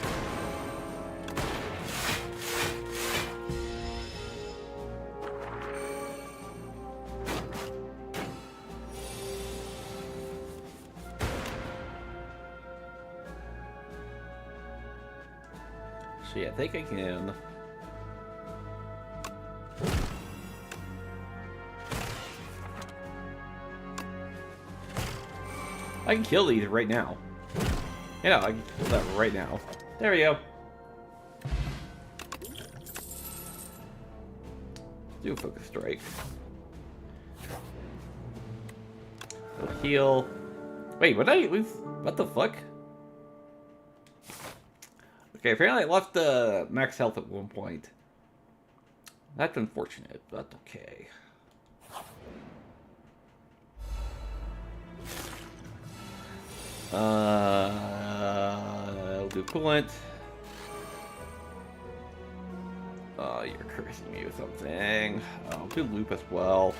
Actually, I think I can. I can kill these right now. Yeah, I can kill that right now. There we go. Do a focus strike. I'll heal. Wait, what did I lose? What the fuck? Okay, apparently I lost max health at one point. That's unfortunate, but okay. I'll do coolant. Oh, you're cursing me with something. I'll do loop as well.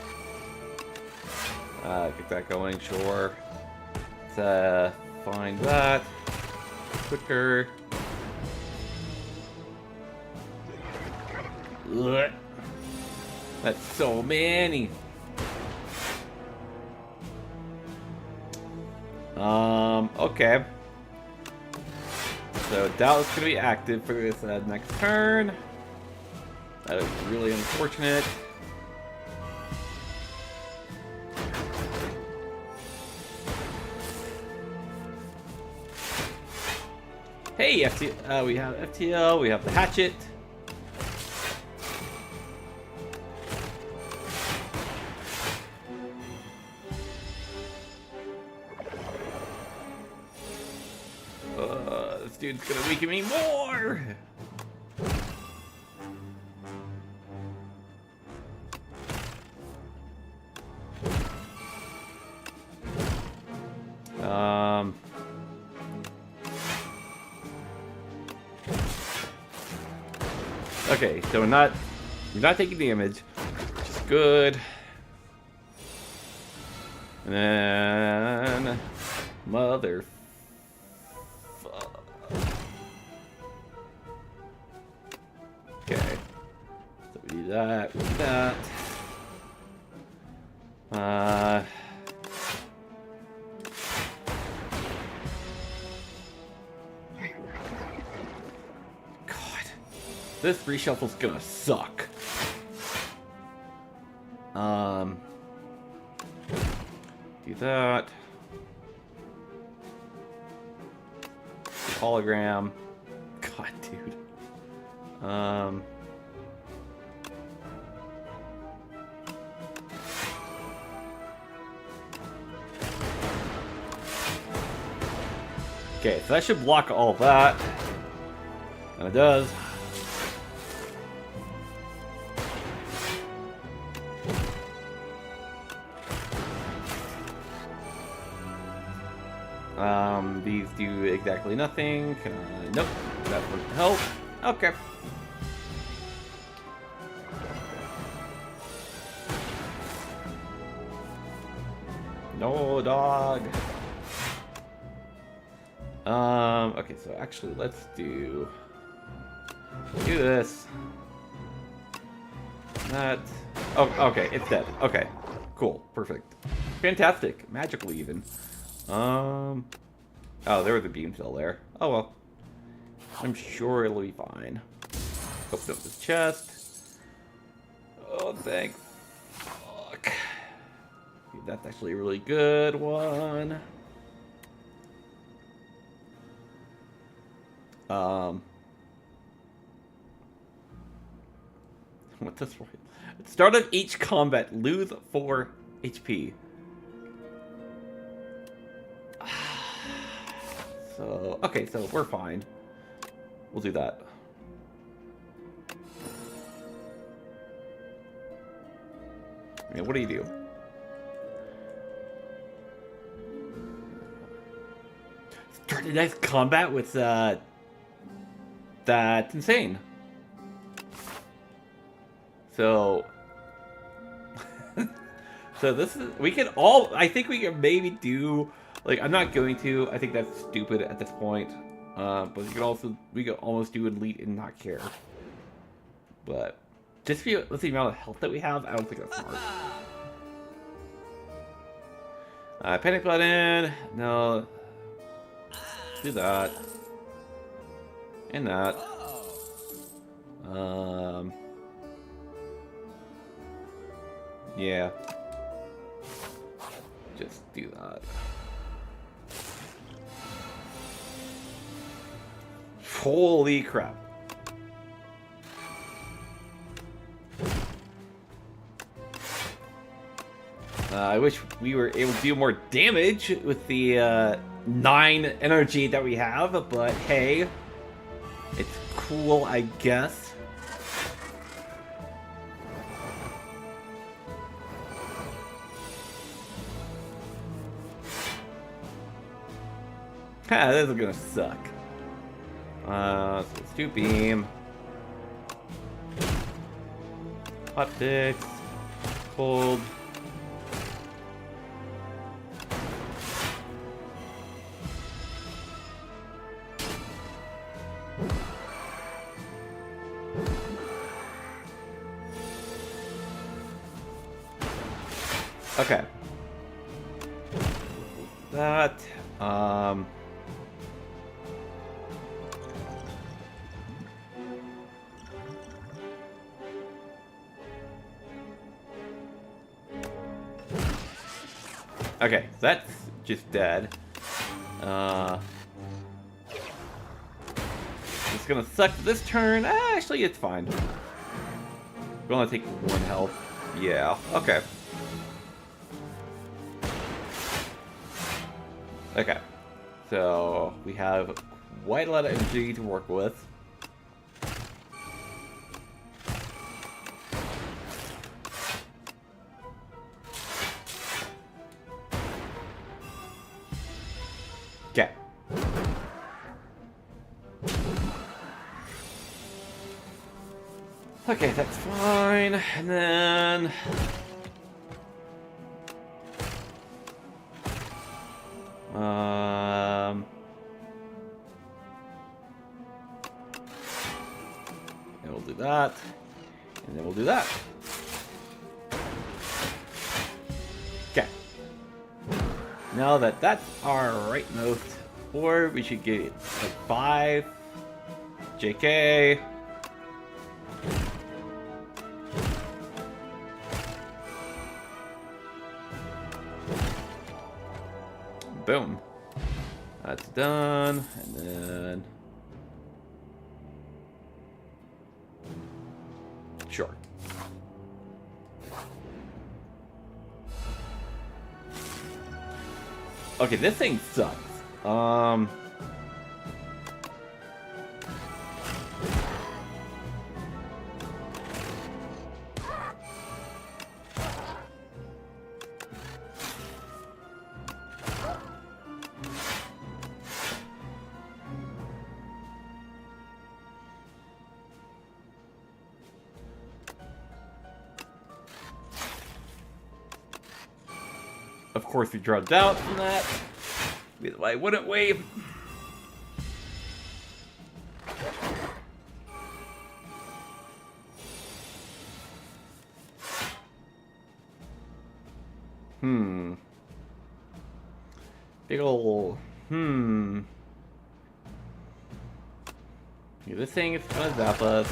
Get that going, sure. Let's find that. Quicker. Ugh. That's so many. Okay. So Dallas gonna be active for this next turn. That is really unfortunate. Hey, FTL, we have FTL, we have the hatchet. This dude's gonna weaken me more! Okay, so you're not taking damage, which is good. And then mother. Okay, so we do that. We do that. This reshuffle's gonna suck. Do that. Hologram. God, dude. Okay, so that should block all that. And it does. These do exactly nothing. Nope, that wouldn't help. Okay. No, dog. Okay, so actually, let's do this. That. Oh, okay, it's dead. Okay, cool, perfect, fantastic, magical even. Oh, there was a beam still there. Oh well. I'm sure it'll be fine. Open up this chest. Oh, thanks. Fuck. That's actually a really good one. What this right? At the start of each combat, lose 4 HP. So, okay, so we're fine. We'll do that. Yeah, what do you do? Start a nice combat with, that's insane. So... so this is... We can all... I think we can maybe do... Like, I'm not going to. I think that's stupid at this point. But we could almost do elite and not care. But just with the amount of health that we have, I don't think that's smart. Panic button. No. Do that. And that. Yeah. Just do that. Holy crap. I wish we were able to do more damage with the 9 energy that we have, but hey, it's cool, I guess. Ha, this is gonna suck. So let's do beam. Optics. Cold. Okay. That. Um... Okay, that's just dead. It's gonna suck this turn. Actually, it's fine. We're gonna take 1 health. Yeah, okay. Okay. So, we have quite a lot of energy to work with. Okay. Okay, that's fine. And then... And we'll do that. And then we'll do that. Okay. Now that that's our rightmost orb, we should get like 5. JK. Boom. That's done. And then... Sure. Okay, this thing sucks. Of course, we dropped out from that. Why wouldn't we? Big ol'... Yeah, this thing is gonna zap us.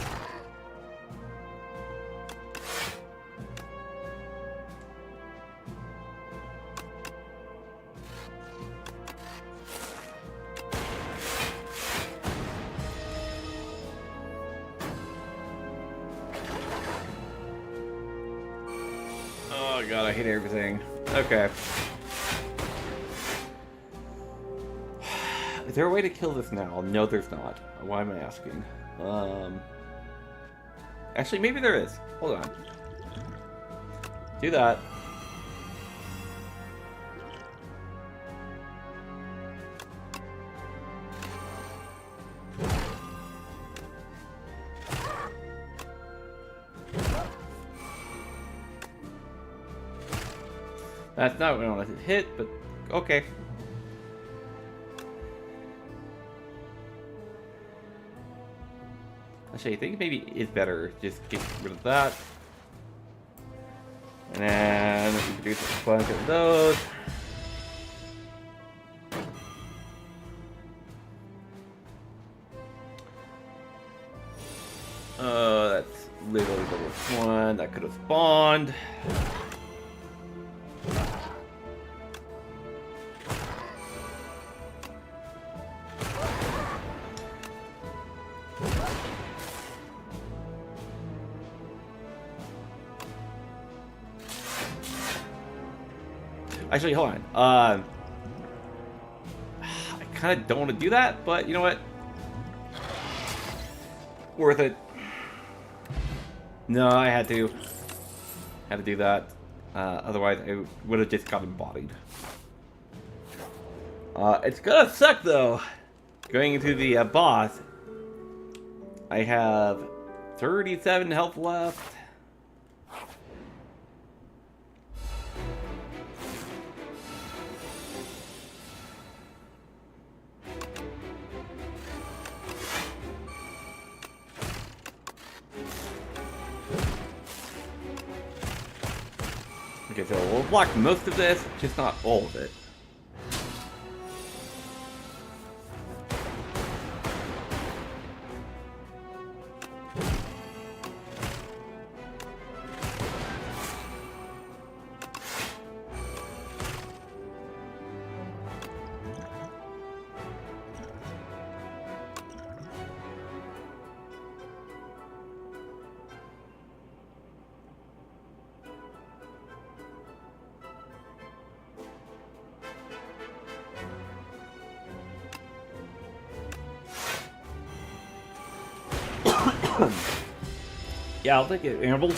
Oh god, I hate everything. Okay. Is there a way to kill this now? No, there's not. Why am I asking? Actually, maybe there is. Hold on. Do that. That's not what I want to hit, but okay. Actually, I think maybe it's better just get rid of that. And then we can do a bunch of those. That's literally the worst one. That could have spawned. Actually, hold on. I kind of don't want to do that, but you know what? Worth it. No, I had to. Had to do that. Otherwise, I would have just gotten bodied. It's gonna suck, though. Going into the boss, I have 37 health left. Okay, so we'll block most of this, just not all of it. Yeah, I'll take it, Gamble.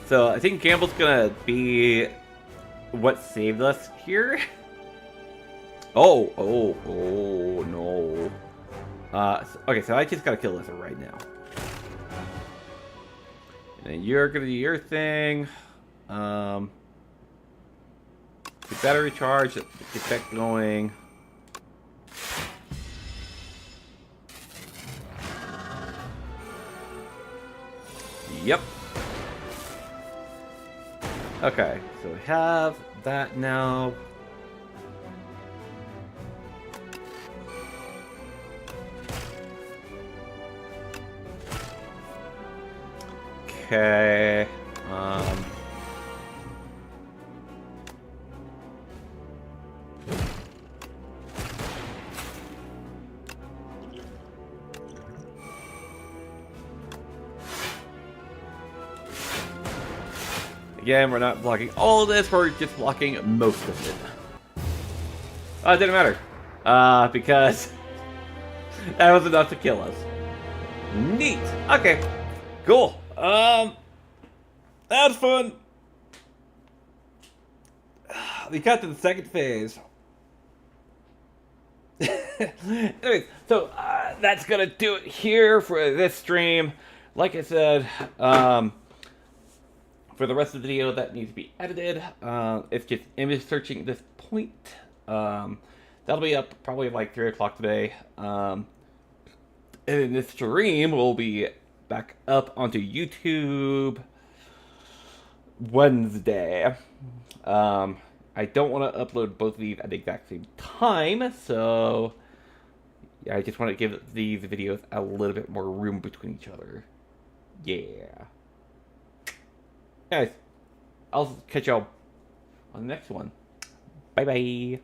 So I think Gamble's gonna be what saved us here. Oh no. Okay, so I just gotta kill this right now. And then you're gonna do your thing. The battery charge, get that going. Yep. Okay, so we have that now. Okay. Again, we're not blocking all of this, we're just blocking most of it. It didn't matter. Because that was enough to kill us. Neat. Okay. Cool. That was fun. We got to the second phase. Anyways, so that's gonna do it here for this stream. Like I said, for the rest of the video that needs to be edited, it's just image searching at this point. That'll be up probably like 3 o'clock today. And then this stream will be back up onto YouTube Wednesday. I don't want to upload both of these at the exact same time, so yeah, I just want to give these videos a little bit more room between each other. Yeah. Guys, I'll catch y'all on the next one. Bye bye.